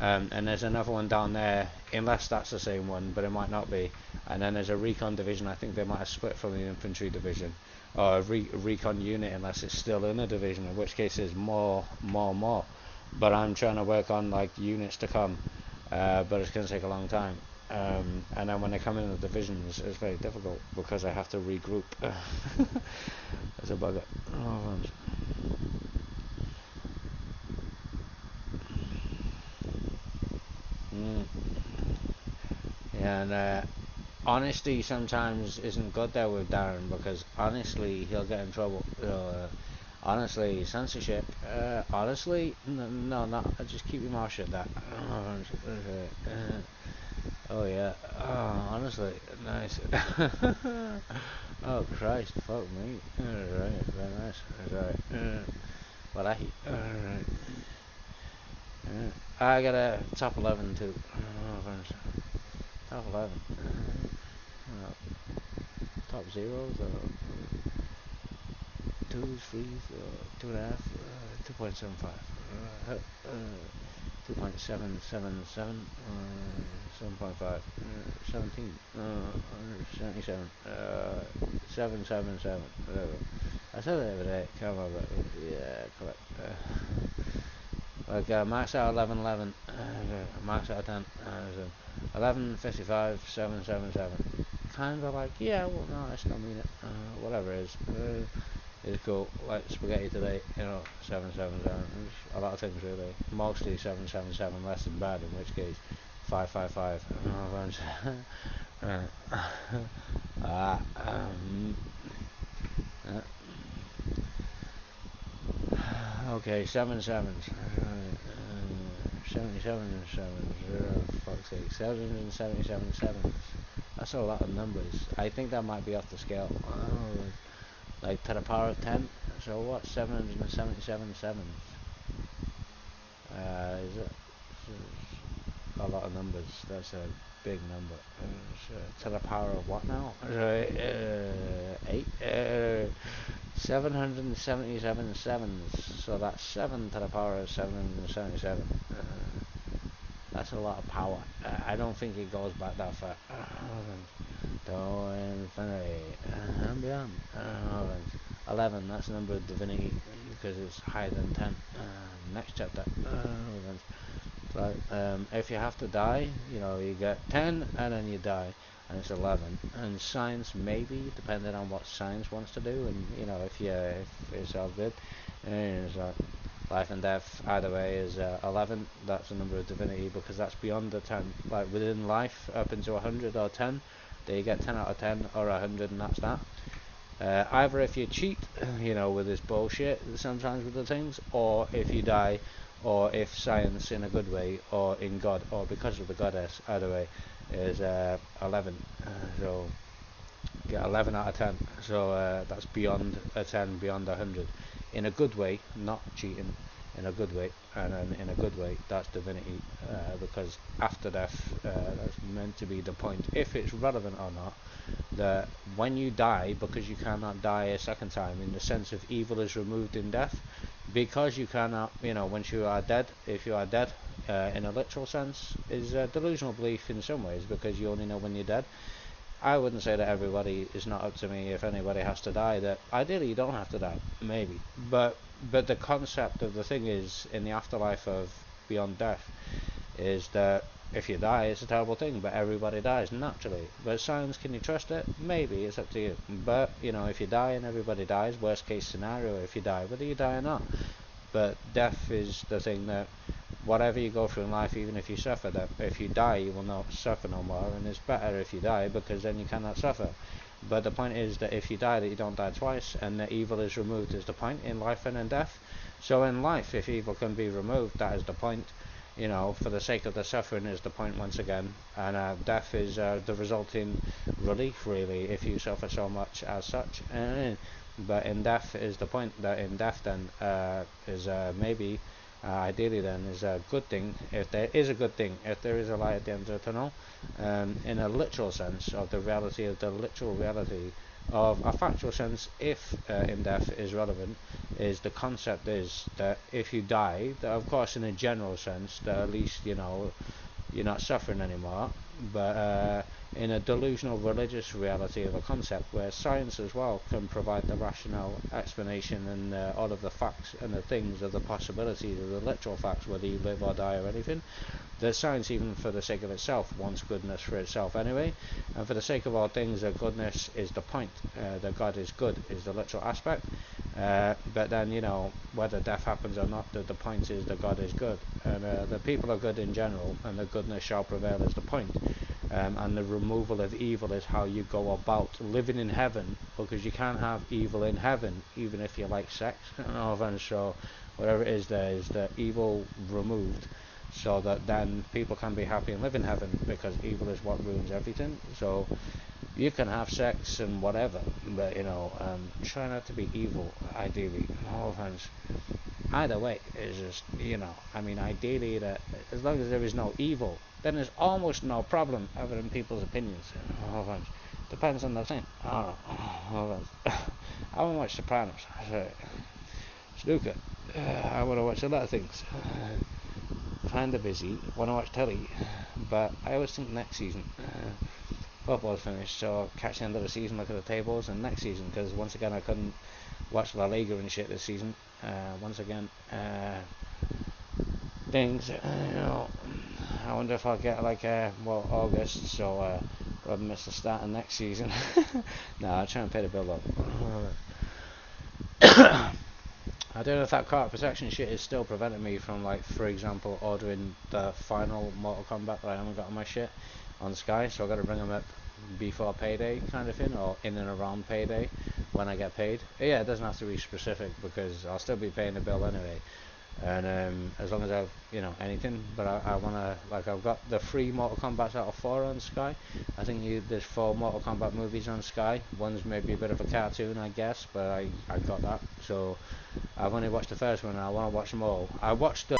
And there's another one down there, unless that's the same one, but it might not be. And then there's a recon division. I think they might have split from the infantry division, or a recon unit, unless it's still in a division, in which case there's more. But I'm trying to work on like units to come, but it's going to take a long time. And then when they come in the divisions, it's very difficult, because I have to regroup. That's a bugger. Oh, yeah, and honesty sometimes isn't good there with Darren, because honestly he'll get in trouble. Honestly, censorship. Honestly, no, just keep your mouth shut. That. Oh yeah. Oh, honestly, nice. Oh Christ, fuck me. Alright, very nice. Alright. Well, alright. I got a top 11 too. Top 11. Top zeros, twos, threes, 2.5, 2.75, 2.777, 7.5, 17, 77, 777, whatever. I said that the other day, can't remember. Yeah, correct. Like max out 1111, max out 10, 1155, 777. Kind of like, yeah, well, no, I still mean it. Whatever it is. It's cool. Like spaghetti today, you know, 777. A lot of things really. Mostly 777, less than bad, in which case 555. Okay, 7 sevens. 77 and 7s. Fuck's sake. 777 sevens. That's a lot of numbers. I think that might be off the scale. Like to the power of 10. So what? 777 sevens. Is it? A lot of numbers. That's a big number. To the power of what now? 8. 777 sevens. So that's 7 to the power of 777. That's a lot of power. I don't think it goes back that far. To infinity and beyond. 11, that's the number of divinity because it's higher than 10. Next chapter. So, if you have to die, you know, you get 10 and then you die, and it's 11. And science, maybe, depending on what science wants to do, and you know, if it's all good, and life and death either way is 11. That's the number of divinity because that's beyond the 10. Like within life, up into 100 or 10, then you get 10 out of 10 or 100, and that's that. Either if you cheat, you know, with this bullshit sometimes with the things, or if you die, or if science in a good way, or in God, or because of the goddess, either way, is 11. So get 11 out of 10. So that's beyond a 10, beyond 100. In a good way, not cheating, in a good way, and then in a good way, that's divinity, because after death, that's meant to be the point, if it's relevant or not, that when you die, because you cannot die a second time, in the sense of evil is removed in death, because you cannot, you know, once you are dead, if you are dead, in a literal sense, is a delusional belief in some ways, because you only know when you're dead. I wouldn't say that everybody, is not up to me if anybody has to die, that ideally you don't have to die, maybe, but the concept of the thing is, in the afterlife of beyond death, is that if you die, it's a terrible thing, but everybody dies naturally. But science, can you trust it? Maybe, it's up to you. But, you know, if you die and everybody dies, worst case scenario, if you die, whether you die or not. But death is the thing that, whatever you go through in life, even if you suffer, that if you die, you will not suffer no more, and it's better if you die, because then you cannot suffer. But the point is that if you die, that you don't die twice, and that evil is removed is the point in life and in death. So in life, if evil can be removed, that is the point. You know, for the sake of the suffering is the point once again, and death is the resulting relief, really, if you suffer so much as such. But in death is the point, that in death then is maybe, ideally then, is a good thing, if there is a good thing, if there is a light at the end of the tunnel, in a literal sense of the reality of the literal reality of a factual sense, if in death is relevant, is the concept is that if you die, that of course in a general sense, that at least, you know, you're not suffering anymore, but in a delusional religious reality of a concept where science as well can provide the rational explanation and all of the facts and the things of the possibilities of the literal facts, whether you live or die or anything, that science, even for the sake of itself, wants goodness for itself anyway, and for the sake of all things, that goodness is the point, that God is good is the literal aspect, but then, you know, whether death happens or not, the point is that God is good, and the people are good in general, and the goodness shall prevail is the point, and the removal of evil is how you go about living in heaven, because you can't have evil in heaven, even if you like sex, and so whatever it is, there is the evil removed, so that then people can be happy and live in heaven, because evil is what ruins everything. So you can have sex and whatever, but, you know, try not to be evil, ideally. No offense. Either way, it's just, you know, I mean, ideally, that as long as there is no evil, then there's almost no problem other than people's opinions. No offense. Depends on the thing. I don't know. No offense. I want to watch Sopranos. Snooker. I want to watch a lot of things. Kinda busy, want to watch telly, but I always think next season, football's finished, so I'll catch the end of the season, look at the tables, and next season, because once again I couldn't watch La Liga and shit this season, once again, things, you know, I wonder if I'll get like, August, so I'll miss the start of next season. No, I'll try and pay the bill up. I don't know if that cart protection shit is still preventing me from, like, for example, ordering the final Mortal Kombat that I haven't got on my shit on Sky, so I've got to bring them up before payday kind of thing, or in and around payday when I get paid. Yeah, it doesn't have to be specific, because I'll still be paying the bill anyway, and as long as I've, you know, anything, but I want to, like, I've got the 3 Mortal Kombat out of 4 on Sky. I think there's 4 Mortal Kombat movies on Sky. One's maybe a bit of a cartoon, I guess, but I got that, so I've only watched the first one, and I want to watch them all. I watched the